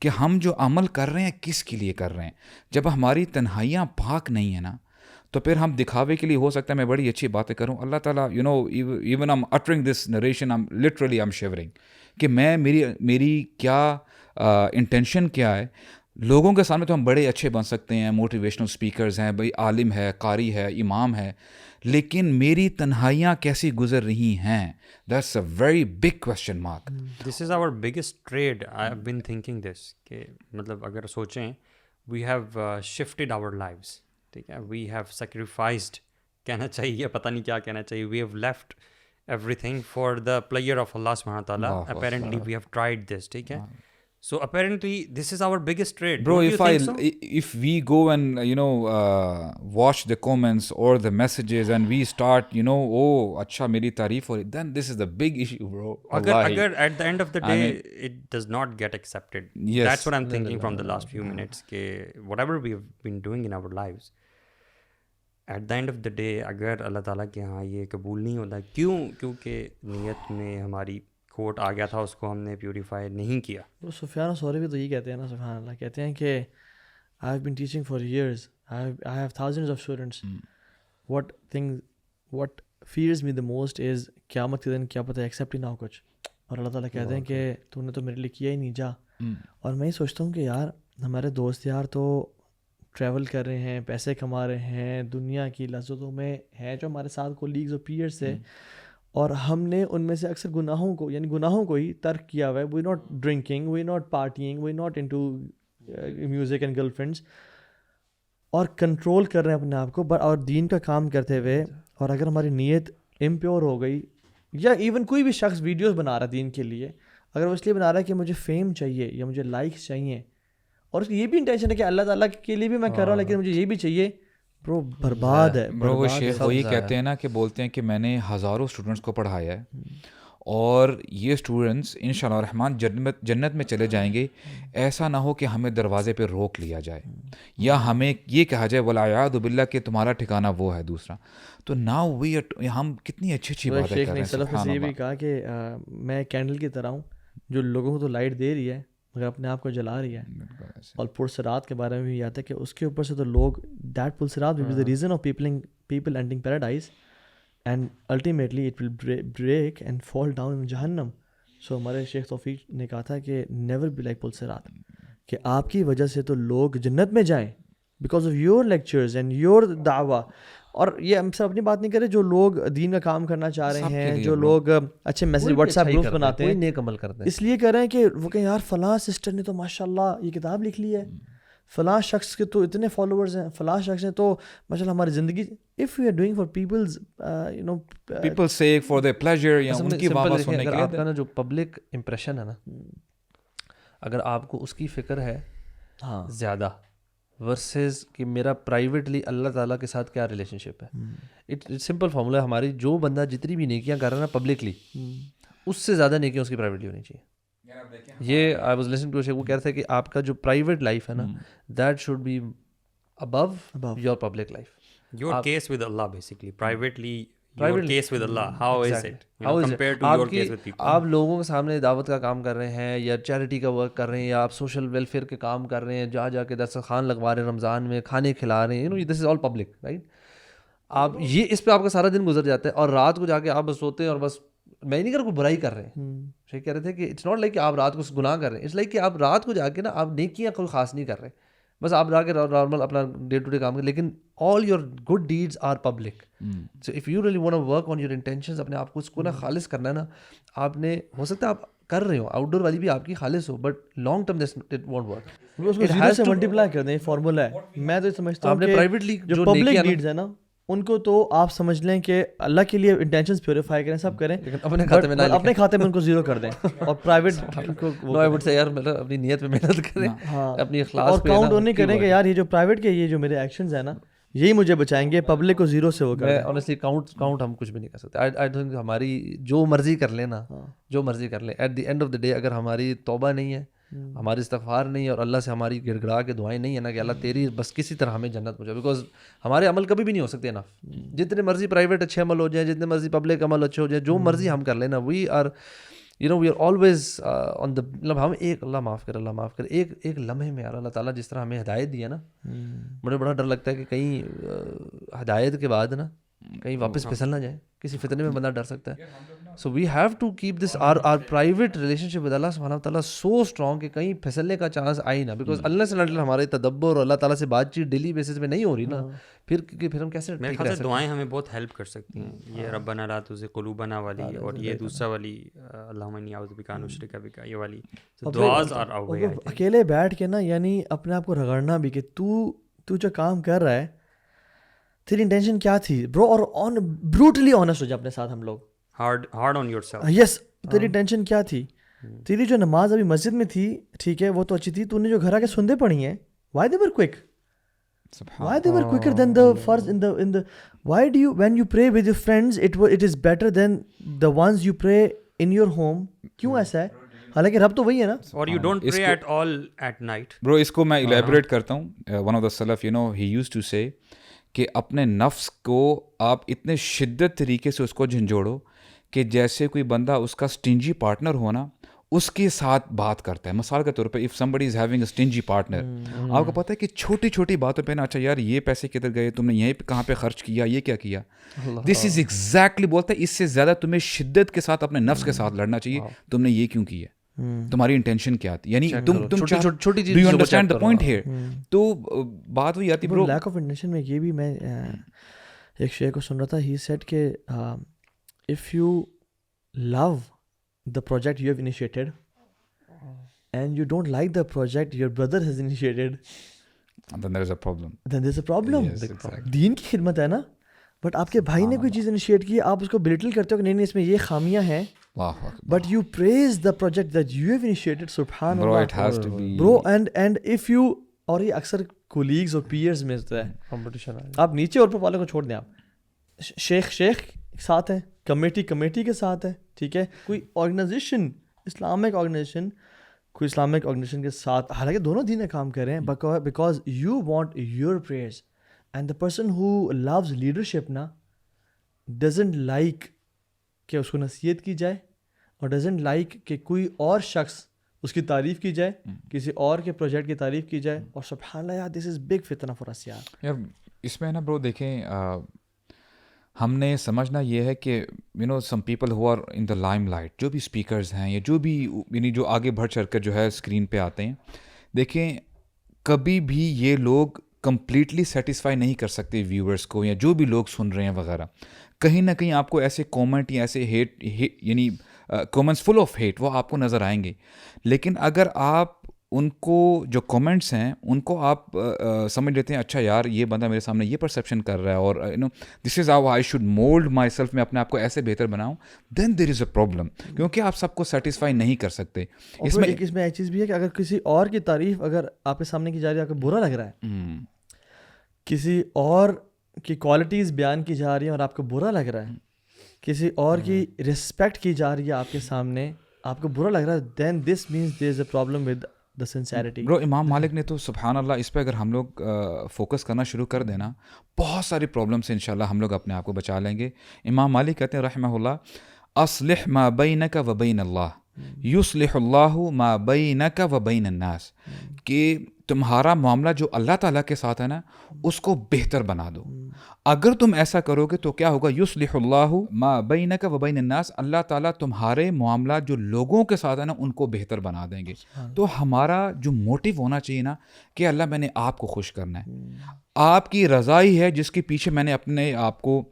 S4: کہ ہم جو عمل کر رہے ہیں کس کے لیے کر رہے ہیں. جب ہماری تنہائیاں پاک نہیں ہیں نا, تو پھر ہم دکھاوے کے لیے, ہو سکتا ہے میں بڑی اچھی باتیں کروں, اللہ تعالیٰ even I'm uttering this narration, I'm shivering, کہ میں میری کیا انٹینشن کیا ہے. لوگوں کے سامنے تو ہم بڑے اچھے بن سکتے ہیں, موٹیویشنل اسپیکرز ہیں, بھائی عالم ہے, قاری ہے, امام ہے, لیکن میری تنہائیاں کیسی گزر رہی ہیں, that's a very big question mark.
S3: This is our biggest trade. I have been thinking this, کہ مطلب اگر سوچیں, we have shifted our lives, ٹھیک ہے, وی ہیو سیکریفائزڈ, کہنا چاہیے پتہ نہیں کیا کہنا چاہیے, we have left everything for the player of اللہ سبحانہ تعالیٰ. Apparently we have tried this, ٹھیک ہے. So apparently this is our biggest trade.
S4: Bro,
S3: Don't you think so?
S4: if we go and watch the comments or the messages and we start oh acha meri tareef ho rahi, then this is the big issue, bro.
S3: Agar at the end of the day it does not get accepted.
S4: Yes.
S3: That's what I'm thinking from the last few minutes, ke whatever we have been doing in our lives, at the end of the day agar Allah Ta'ala ke yahan ye qabool nahi hota, kyunki niyat mein ہماری کھوٹ آ گیا تھا, اس کو ہم نے purify نہیں کیا.
S2: وہ سفیان ثوری بھی تو یہ کہتے ہیں نا, سبحان اللہ, کہتے ہیں کہ I have been teaching for years, I have thousands of students, what fears me the most is قیامت کے دن کیا پتہ ایکسیپٹ ہی نہ ہو کچھ, اور اللہ تعالیٰ کہتے ہیں کہ تو نے تو میرے لیے کیا ہی نہیں, جا. اور میں یہ سوچتا ہوں کہ یار ہمارے دوست یار تو ٹریول کر رہے ہیں, پیسے کما رہے ہیں, دنیا کی لذتوں میں ہیں, جو ہمارے ساتھ کولیگز اور پیئرس سے, اور ہم نے ان میں سے اکثر گناہوں کو ہی ترک کیا ہوا ہے. We not drinking, we not partying, we not into music and girlfriends, اور کنٹرول کر رہے ہیں اپنے آپ کو, اور دین کا کام کرتے ہوئے. اور اگر ہماری نیت امپیور ہو گئی, یا ایون کوئی بھی شخص ویڈیوز بنا رہا ہے دین کے لیے, اگر وہ اس لیے بنا رہا ہے کہ مجھے فیم چاہیے یا مجھے لائکس چاہیے, اور اس کی یہ بھی انٹینشن ہے کہ اللہ تعالیٰ کے لیے بھی میں کر رہا ہوں لیکن مجھے یہ بھی چاہیے, برو برباد ہے.
S4: برو وہ شیخ وہی کہتے ہیں نا, کہ بولتے ہیں کہ میں نے ہزاروں اسٹوڈنٹس کو پڑھایا ہے, اور یہ اسٹوڈنٹس انشاءاللہ الرحمن جنت میں چلے جائیں گے. ایسا نہ ہو کہ ہمیں دروازے پہ روک لیا جائے, یا ہمیں یہ کہا جائے والعیاذ باللہ کہ تمہارا ٹھکانہ وہ ہے دوسرا. تو ناؤ ہم کتنی اچھی اچھی باتیں کر رہے ہیں.
S2: سلف نے یہ بھی کہا کہ میں کینڈل کی طرح ہوں, جو لوگوں کو تو لائٹ دے رہی ہے مگر اپنے آپ کو جلا رہی ہے. اور پرسرات کے بارے میں بھی آتا ہے کہ اس کے اوپر سے تو لوگ, دیٹ پرسرات will be the reason of people entering paradise, and ultimately it will break and fall down in جہنم. سو ہمارے شیخ توفیق نے کہا تھا کہ نیور بی لائک پرسرات, کہ آپ کی وجہ سے تو لوگ جنت میں جائیں because of your lectures and your دعویٰ. اور یہ ہم سب اپنی بات نہیں کرے, جو لوگ دین کا کام کرنا چاہ رہے ہیں, جو لوگ اچھے میسج واٹس ایپ گروپ بناتے ہیں,
S1: نیک عمل کرتے ہیں, اس
S2: لیے کر رہے ہیں کہ وہ کہ یار فلاں سسٹر نے تو ماشاء اللہ یہ کتاب لکھ لی ہے, فلاں شخص کے تو اتنے فالوورز ہیں, فلاں شخص نے تو ماشاء اللہ ہماری زندگی. If you are doing for peoples
S4: peoples sake for their pleasure, یا ان کی بات سننے کے لیے,
S1: آپ کا نا جو پبلک امپریشن ہے نا, اگر آپ کو اس کی فکر ہے زیادہ ورسز کہ میرا پرائیویٹلی اللہ تعالیٰ کے ساتھ کیا ریلیشن شپ ہے. اٹ سمپل فارمولا ہے, ہماری جو بندہ جتنی بھی نیکیاں کر رہا ہے نا پبلکلی, اس سے زیادہ نیکیاں اس کی پرائیویٹلی ہونی چاہیے. یہ آئی واز لسننگ ٹو وہ کہہ رہے تھے کہ آپ کا جو پرائیویٹ لائف ہے نا, that should be above your public life.
S3: Your case with Allah basically, privately your case with Allah, how is it compared to your case with people?
S1: آپ لوگوں کے سامنے دعوت کا کام کر رہے ہیں, یا چیریٹی کا ورک کر رہے ہیں, یا آپ سوشل ویلفیئر کے کام کر رہے ہیں, جا کے دسترخوان لگوا رہے ہیں, رمضان میں کھانے کھلا رہے ہیں, دس از آل پبلک, رائٹ. آپ یہ اس پہ آپ کا سارا دن گزر جاتا ہے, اور رات کو جا کے آپ بس سوتے ہیں, اور بس میں نہیں کر کوئی برائی کر رہے ہیں. شیخ کہہ رہے تھے کہ اٹس ناٹ لائک کہ آپ رات کو گناہ کر رہے ہیں, اٹس لائک کہ آپ رات کو جا کے نا آپ نیکیاں کوئی خاص نہیں کر رہے, بس آپ جا کے نارمل اپنا ڈے ٹو ڈے کام کریں, لیکن all your good deeds are public. So if you really want to work on your intentions, اپنے آپ کو اس کو نا خالص کرنا ہے نا, آپ نے ہو سکتا ہے آپ کر رہے ہو آؤٹ ڈور والی بھی آپ کی خالص ہو, but long term this it won't work.
S2: اس کو زیرو سے ملٹیپلائی کر دیں, فارمولا ہے. میں تو سمجھتا ہوں کہ
S1: پرائیویٹلی
S2: جو پبلک ڈیڈز ہیں نا, ان کو تو آپ سمجھ لیں کہ اللہ کے لیے انٹینشنز پیوریفائی کریں, سب کریں,
S1: اپنے کھاتے میں
S2: اپنے کھاتے میں ان کو زیرو کر دیں, اور پرائیویٹ
S1: یار مطلب اپنی نیت پہ محنت کریں, اپنی اخلاص
S2: اور کاؤنٹ نہیں کریں کہ یار یہ جو پرائیویٹ کے یہ جو میرے ایکشنز ہیں نا یہی مجھے بچائیں گے, پبلک کو زیرو سے وہ کریں.
S1: آنیسٹلی کاؤنٹ ہم کچھ بھی نہیں کر سکتے. آئی تھنک ہماری جو مرضی کر لیں نا, جو مرضی کر لیں, at the end of the day اگر ہماری توبہ نہیں ہے, ہماری استغفار نہیں ہے اور اللہ سے ہماری گڑ گڑا کے دعائیں نہیں ہے نا کہ اللہ تیری بس کسی طرح ہمیں جنت پہنچا, بیکاز ہمارے عمل کبھی بھی نہیں ہو سکتے انف. جتنے مرضی پرائیویٹ اچھے عمل ہو جائیں, جتنے مرضی پبلک عمل اچھے ہو جائیں, جو مرضی ہم کر لینا, we are we are always on the, مطلب ہم ایک اللہ معاف کر ایک لمحے میں یار اللہ تعالیٰ جس طرح ہمیں ہدایت دی ہے نا, مجھے بڑا ڈر لگتا ہے کہ کہیں ہدایت کے بعد نا کہیں واپس پھسل نہ جائے, کسی فتنے میں بندہ ڈر سکتا ہے. So we have to keep this our private relationship with اللہ سبحانہ وتعالیٰ سو اسٹرانگ کہ کہیں پھسلنے کا چانس آئی نہ, بیکاز اللہ سے ہمارے تدبر اور اللہ تعالیٰ سے بات چیت ڈیلی بیسس پہ نہیں ہو رہی نا, پھر ہم کیسے
S3: میرے خیال سے دعائیں ہمیں بہت ہیلپ کر سکتی ہیں. یہ ربنا لا تزغ قلوبنا والی, اور یہ دوسرا والی اللہم انی اعوذ بک ان اشرک بک, یہ والی دعاز آر آ وے.
S2: اکیلے بیٹھ کے نا یعنی اپنے آپ کو رگڑنا بھی کہ تو جو کام کر رہا ہے تیری انٹینشن کیا تھی برو, اور بروٹلی آنیسٹ ہو جائے اپنے ساتھ ہم لوگ,
S3: ہارڈ آن یور سیلف.
S2: یس تیری انٹینشن کیا تھی, تیری جو نماز ابھی مسجد میں تھی ٹھیک ہے وہ تو اچھی تھی, تو نے جو گھر آ کے سنتے پڑھی ہیں why they were quick, why they were quicker than the first in the why do you when you pray with your friends it is better than the ones you pray in your home, کیوں ایسا ہے, حالانکہ رب تو وہی ہے نا.
S3: اور you don't pray at all at night.
S4: برو اس کو میں ایلیبریٹ کرتا ہوں. ون آف دا سلف ہی یوزڈ ٹو سے کہ اپنے نفس کو آپ اتنے شدت طریقے سے اس کو جھنجھوڑو کہ جیسے کوئی بندہ اس کا اسٹنجی پارٹنر ہو نا اس کے ساتھ بات کرتا ہے. مثال کے طور پہ if somebody is having a stingy partner, آپ کو پتہ ہے کہ چھوٹی چھوٹی باتوں پہ نا, اچھا یار یہ پیسے کدھر گئے, تم نے یہیں پہ کہاں پہ خرچ کیا, یہ کیا کیا, دس از ایگزیکٹلی بولتا ہے اس سے زیادہ تمہیں شدت کے ساتھ اپنے نفس کے ساتھ لڑنا چاہیے, تم نے یہ کیوں کیا, تمہاری انٹینشن کیا تھی, یعنی تم چھوٹی چیز, do you understand the point here. تو بات وہی آتی برو,
S2: لیک آف انٹینشن میں. یہ بھی میں ایک شیخ کو سن رہا تھا, ہی سیڈ کہ if you love the project you have initiated and you don't like the project your brother has initiated,
S4: then there is a problem.
S2: then there's a problem.
S4: Yes, exactly.
S2: دین کی خدمت ہے نا, but آپ کے بھائی نے کوئی چیز انیشیٹ کی, آپ اس کو بلٹل کرتے ہو کہ نہیں اس میں یہ خامیاں ہیں, but you praise the project that you have initiated. سبحان اللہ.
S4: Bro, it has to be.
S2: Bro, and if you, اور یہ اکثر کولیگز اور پیئرز میں ہوتا ہے
S1: کمپٹیشن,
S2: آپ نیچے اور اوپر والوں کو چھوڑ دیں, آپ شیخ ساتھ ہیں, کمیٹی کے ساتھ ہے, ٹھیک ہے, کوئی آرگنائزیشن اسلامک آرگنائزیشن کے ساتھ, حالانکہ دونوں دین کام کر رہے ہیں, because you want your prayers, and the person who loves leadership نا ڈزنٹ لائک کہ اس کو نصیحت کی جائے, اور ڈزنٹ لائک کہ کوئی اور شخص اس کی تعریف کی جائے, کسی اور کے پروجیکٹ کی تعریف کی جائے. اور سبحان اللہ یار, دس از بگ فتنہ فار اس یار.
S4: اس میں نا برو دیکھیں, ہم نے سمجھنا یہ ہے کہ some people who are in the limelight, جو بھی اسپیکرز ہیں یا جو بھی یعنی جو آگے بڑھ چڑھ کر جو ہے اسکرین پہ آتے ہیں, دیکھیں کبھی بھی یہ لوگ کمپلیٹلی سیٹسفائی نہیں کر سکتے ویورز کو, یا جو بھی لوگ سن رہے ہیں وغیرہ. کہیں نہ کہیں آپ کو ایسے کومنٹ یا ایسے ہیٹ یعنی کومنٹس فل آف ہیٹ وہ آپ کو نظر آئیں گے. لیکن اگر آپ ان کو جو کومنٹس ہیں ان کو آپ سمجھ لیتے ہیں, اچھا یار یہ بندہ میرے سامنے یہ پرسیپشن کر رہا ہے, اور this is how I should mould myself, میں اپنے آپ کو ایسے بہتر بناؤں, دین دیر از اے پرابلم, کیونکہ آپ سب کو سیٹسفائی نہیں کر سکتے.
S2: اس میں ایک چیز بھی ہے کہ اگر کسی اور کی تعریف اگر آپ کے سامنے کی جا رہی ہے, آپ کو برا لگ رہا ہے, کسی اور کی کوالٹیز بیان کی جا رہی ہیں اور آپ کو برا لگ رہا ہے, کسی اور کی رسپیکٹ کی جا رہی ہے آپ کے سامنے, آپ کو برا لگ رہا ہے, then this means there is a problem with the sincerity.
S4: برو امام مالک نے تو سبحان اللہ اس پہ اگر ہم لوگ فوکس کرنا شروع کر دینا, بہت ساری پرابلم سے انشاءاللہ ہم لوگ اپنے آپ کو بچا لیں گے. امام مالک کہتے ہیں رحمہ اللہ, اصلح ما بینک و بین اللہ یصلح اللہ ما بینک و بین الناس, کہ تمہارا معاملہ جو اللہ تعالیٰ کے ساتھ ہے نا اس کو بہتر بنا دو. اگر تم ایسا کرو گے تو کیا ہوگا, یصلح اللہ ما بینک و بین الناس, اللہ تعالیٰ تمہارے معاملات جو لوگوں کے ساتھ ہے نا ان کو بہتر بنا دیں گے. تو ہمارا جو موٹیو ہونا چاہیے نا کہ اللہ میں نے آپ کو خوش کرنا ہے, آپ کی رضا ہی ہے جس کے پیچھے میں نے اپنے آپ کو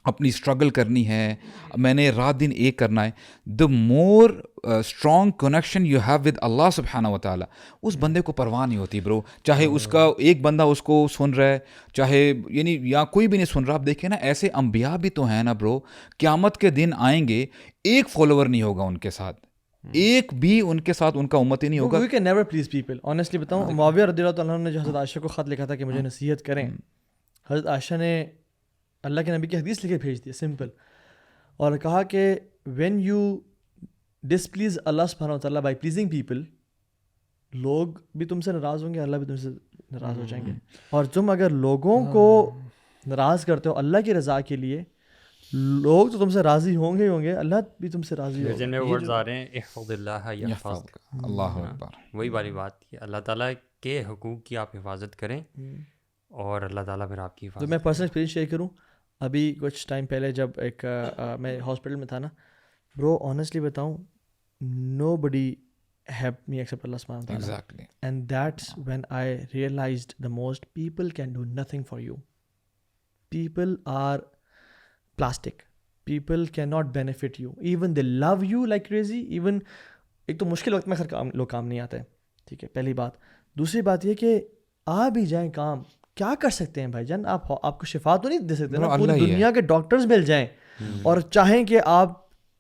S4: اپنی اسٹرگل کرنی ہے, میں نے رات دن ایک کرنا ہے. The more strong connection you have with اللہ سبحانہ و تعالیٰ, اس بندے کو پرواہ نہیں ہوتی برو, چاہے اس کا ایک بندہ اس کو سن رہا ہے, چاہے یعنی یا کوئی بھی نہیں سن رہا. آپ دیکھیں نا ایسے انبیاء بھی تو ہیں نا برو, قیامت کے دن آئیں گے, ایک فالوور نہیں ہوگا ان کے ساتھ, ایک بھی ان کے ساتھ ان کا امت ہی نہیں ہوگا.
S2: We can never please people. Honestly بتاؤں, معاویہ رضی اللہ تعالیٰ عنہ نے جو حضرت عائشہ کو خط لکھا تھا کہ مجھے نصیحت کریں, حضرت عائشہ نے اللہ کے نبی کی حدیث لکھ کے بھیج دی سمپل, اور کہا کہ وین یو ڈسپلیز اللہ سبحانہ و تعالیٰ بائی پلیزنگ پیپل, لوگ بھی تم سے ناراض ہوں گے, اللہ بھی تم سے ناراض ہو جائیں گے. اور تم اگر لوگوں کو ناراض کرتے ہو اللہ کی رضا کے لیے, لوگ تو تم سے راضی ہوں گے ہی ہوں گے, اللہ بھی تم سے راضی ہوگا.
S3: جن میں ورڈز آ رہے ہیں احفظ اللہ یحفظک,
S4: اللہ اکبر.
S3: وہی والی بات کہ اللہ تعالیٰ کے حقوق کی آپ حفاظت کریں اور اللہ تعالیٰ پھر آپ کی
S2: تو
S3: حفاظت.
S2: میں پرسنل ایکسپیرینس شیئر کروں, ابھی کچھ ٹائم پہلے جب ایک میں ہاسپٹل میں تھا نا برو, آنیسٹلی بتاؤں, نو بڈی helped me except Allah subhanahu wa ta'ala.
S4: Exactly.
S2: And that's when I realized the most, people can do nothing for you. People are plastic. People cannot benefit you. Even they love you like crazy. Even ایک تو مشکل وقت میں لوگ کام نہیں آتے, ٹھیک ہے, پہلی بات. دوسری بات یہ کہ آ بھی جائیں کام, کیا کر سکتے ہیں بھائی جان, آپ کو شفا تو نہیں دے سکتے نا, پوری دنیا کے ڈاکٹرز مل جائیں اور چاہیں کہ آپ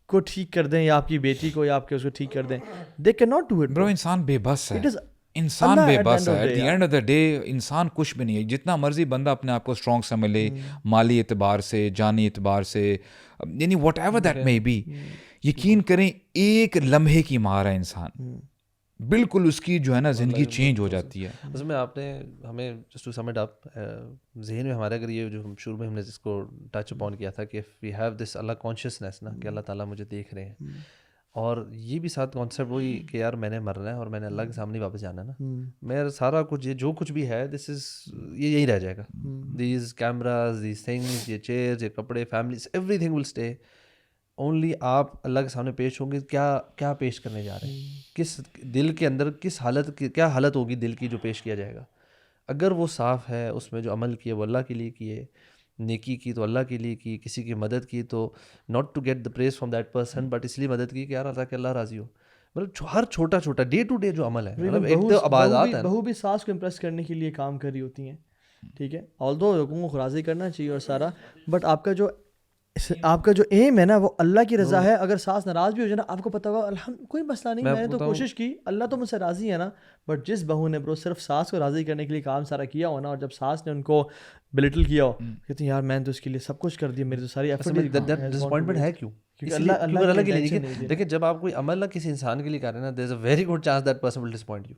S2: کو ٹھیک کر دیں یا آپ کی بیٹی کو یا آپ کے اس کو ٹھیک کر دیں, they cannot do it.
S4: برو انسان بے بس ہے, انسان بے بس ہے. At the end of the day انسان کچھ بھی نہیں ہے. جتنا مرضی بندہ اپنے آپ کو اسٹرانگ سمجھ لے, مالی اعتبار سے, جانی اعتبار سے, یعنی whatever that may be, یقین کریں ایک لمحے کی مار ہے انسان, بالکل اس کی جو ہے نا زندگی چینج ہو جاتی ہے.
S1: اس میں آپ نے ہمیں just to sum it up, ذہن میں ہمارے اگر یہ جو شروع میں ہم نے جس کو ٹچ اپون کیا تھا کہ we have this Allah consciousness نا, کہ اللہ تعالیٰ مجھے دیکھ رہے ہیں, اور یہ بھی ساتھ کانسیپٹ وہی کہ یار میں نے مرنا ہے اور میں نے اللہ کے سامنے واپس جانا ہے نا, میرا سارا کچھ یہ جو کچھ بھی ہے دس از یہ یہی رہ جائے گا, دیز کیمراز, دیز تھنگز, یہ چیئرز, یہ کپڑے, families, every thing will stay. Only آپ اللہ کے سامنے پیش ہوں گے, کیا پیش کرنے جا رہے ہیں, کس دل کے اندر کس حالت کی, کیا حالت ہوگی دل کی جو پیش کیا جائے گا. اگر وہ صاف ہے, اس میں جو عمل کیے وہ اللہ کے لیے کیے, نیکی کی تو اللہ کے لیے کی, کسی کی مدد کی تو not to get the praise from that person but اس لیے مدد کی کہ یار اللہ کہ اللہ راضی ہو. مطلب ہر چھوٹا چھوٹا ڈے ٹو ڈے جو عمل ہے, مطلب ایک تو عبادات ہے.
S2: بہو بھی ساس کو امپریس کرنے کے لیے کام کر رہی ہوتی ہیں, ٹھیک ہے, آلدو لوگوں کو راضی کرنا چاہیے اور سارا, بٹ آپ کا جو ایم ہے نا وہ اللہ کی رضا ہے. اگر ساس ناراض بھی ہو جائے نا, آپ کو پتہ ہوگا کوئی مسئلہ نہیں, میں نے تو کوشش کی, اللہ تو مجھ سے راضی ہے نا. بٹ جس بہو نے برو صرف ساس کو راضی کرنے کے لیے کام سارا کیا ہو نا, اور جب ساس نے ان کو بلٹل کیا ہو, کہتے ہیں یار میں نے تو اس کے لیے سب کچھ کر دیا, میری تو ساری ایفرٹ.
S1: ڈسپوائنٹمنٹ ہے کیوں, اللہ کے لیے. دیکھیں جب آپ کوئی عمل نہ کسی انسان کے لیے کر رہے ہیں نا, there is a very good chance that person will disappoint you,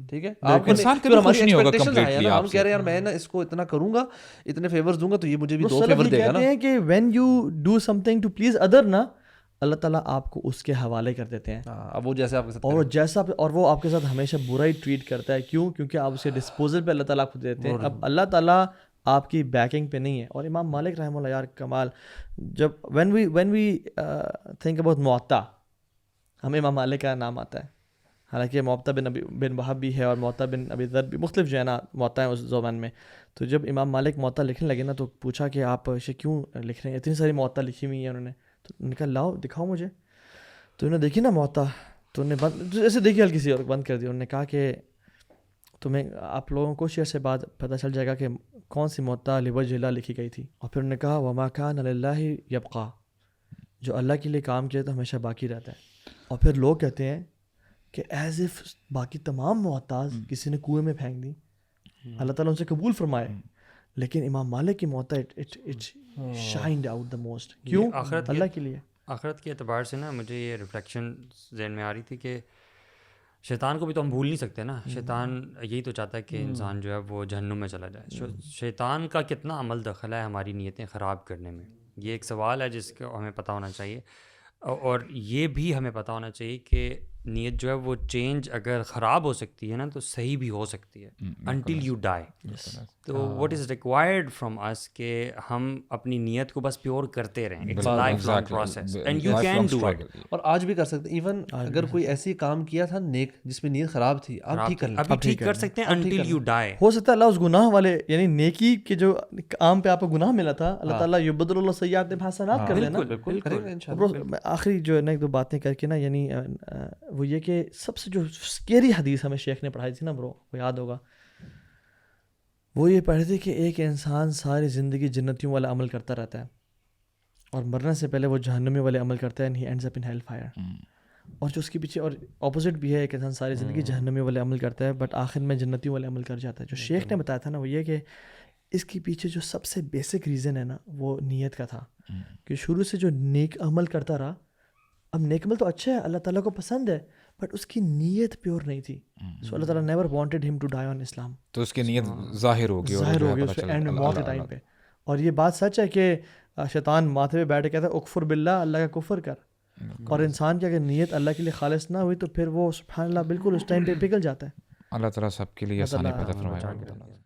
S1: ٹھیک ہے. آپ انسان کے ہماری ایکسپیکٹیشنز ہیں نا, ہم کہہ رہے ہیں یار میں نا اس کو اتنا کروں گا, اتنے فیورز دوں گا تو یہ مجھے بھی 2 فیور دے گا نا.
S2: کہتے ہیں کہ when you do something to please other نا, اللہ تعالیٰ آپ کو اس کے حوالے کر دیتے ہیں.
S1: اب وہ جیسے آپ کے ساتھ
S2: اور وہ آپ کے ساتھ ہمیشہ برا ہی ٹریٹ کرتا ہے. کیوں؟ کیونکہ آپ اسے ڈسپوزل پہ اللہ تعالیٰ کو دیتے ہیں. اب اللہ تعالیٰ آپ کی بیکنگ پہ نہیں ہے. اور امام مالک رحمہ اللہ یار کمال, جب وین وی تھنک اباؤٹ موطا, ہمیں امام مالک کا نام آتا ہے, حالانکہ موطا بن وہب بھی ہے اور موطا بن ابی ذر بھی, مختلف جو ہے نا موطا ہیں اس زبان میں. تو جب امام مالک موطا لکھنے لگے نا تو پوچھا کہ آپ اسے کیوں لکھ رہے ہیں, اتنی ساری موطا لکھی ہوئی ہیں انہوں نے. تو ان کا لاؤ دکھاؤ مجھے. تو انہوں نے دیکھی نا موطا, تو انہوں نے ایسے دیکھی ہلکی سی اور بند کر دی. انہوں نے کہا کہ تمہیں آپ لوگوں کو شعر سے بعد پتہ چل جائے گا کہ کون سی موطا لوجہ اللہ لکھی گئی تھی. اور پھر انہوں نے کہا وما کان للہ یبقا, جو اللہ کے لیے کام کیا تو ہمیشہ باقی رہتا ہے. اور پھر لوگ کہتے ہیں کہ ایز اف باقی تمام موطاز کسی نے کنویں میں پھینک دی, اللہ تعالیٰ ان سے قبول فرمائے, لیکن امام مالک کی Muwatta it shined out the most. کیوں؟ اللہ کے لیے.
S3: آخرت کے اعتبار سے نا مجھے یہ ریفلیکشن ذہن میں آ رہی تھی کہ شیطان کو بھی تو ہم بھول نہیں سکتے نا. شیطان یہی تو چاہتا ہے کہ انسان جو ہے وہ جہنم میں چلا جائے. شیطان کا کتنا عمل دخل ہے ہماری نیتیں خراب کرنے میں, یہ ایک سوال ہے جس کو ہمیں پتہ ہونا چاہیے. اور یہ بھی ہمیں پتہ ہونا چاہیے کہ نیت جو ہے وہ چینج اگر خراب ہو سکتی ہے نا تو صحیح بھی ہو سکتی ہے انٹل یو ڈائی. تو what is required from us کہ ہم اپنی نیت کو بس پیور کرتے رہیں. It's a life long process and you can do it.
S1: اور آج بھی کر سکتے ہیں. ایون اگر کوئی ایسی کام کیا تھا نیک جس میں نیت خراب تھی, آپ ٹھیک کر لیں,
S3: ابھی ٹھیک کر سکتے ہیں انٹل یو ڈائی.
S2: ہو سکتا ہے اللہ اس گناہ والے یعنی نیکی کے جو کام پہ آپ کو گناہ ملا تھا, اللہ تعالیٰ یبدل اللہ سیئات حسنات کر لینا.
S1: بالکل کریں گے انشاءاللہ.
S2: آخری جو ہے نا ایک دو باتیں کر کے نا, یعنی وہ یہ کہ سب سے جو اسکیری حدیث ہمیں شیخ نے پڑھائی تھی نا برو, وہ یاد ہوگا, وہ یہ پڑھی تھی کہ ایک انسان ساری زندگی جنتیوں والا عمل کرتا رہتا ہے اور مرنے سے پہلے وہ جہنمی والے عمل کرتا ہے, and he ends up in hellfire. اور جو اس کے پیچھے اور اپوزٹ بھی ہے, ایک انسان ساری زندگی جہنمی والے عمل کرتا ہے بٹ آخر میں جنتیوں والے عمل کر جاتا ہے. جو شیخ نے بتایا تھا نا وہ یہ کہ اس کے پیچھے جو سب سے بیسک ریزن ہے نا وہ نیت کا تھا, کہ شروع سے جو نیک عمل کرتا رہا, اب نیک عمل تو اچھا ہے, اللہ تعالیٰ کو پسند ہے, بٹ اس کی نیت پیور نہیں تھی. سو اللہ تعالیٰ نیور وانٹیڈ ہم ٹو ڈائی آن اسلام.
S4: تو اس کی نیت ظاہر ہوگی
S2: ظاہر ہو گئی اس پہ اینڈ موت کے ٹائم پہ. اور یہ بات سچ ہے کہ شیطان ماتھے پہ بیٹھ کے کہتا ہے اکفر باللہ, اللہ کا کفر کر. اور انسان کی اگر نیت اللہ کے لیے خالص نہ ہوئی تو پھر وہ سبحان اللہ بالکل اس ٹائم پہ پگھل جاتا ہے.
S4: اللہ تعالیٰ سب کے لیے آسانی پیدا فرمائے.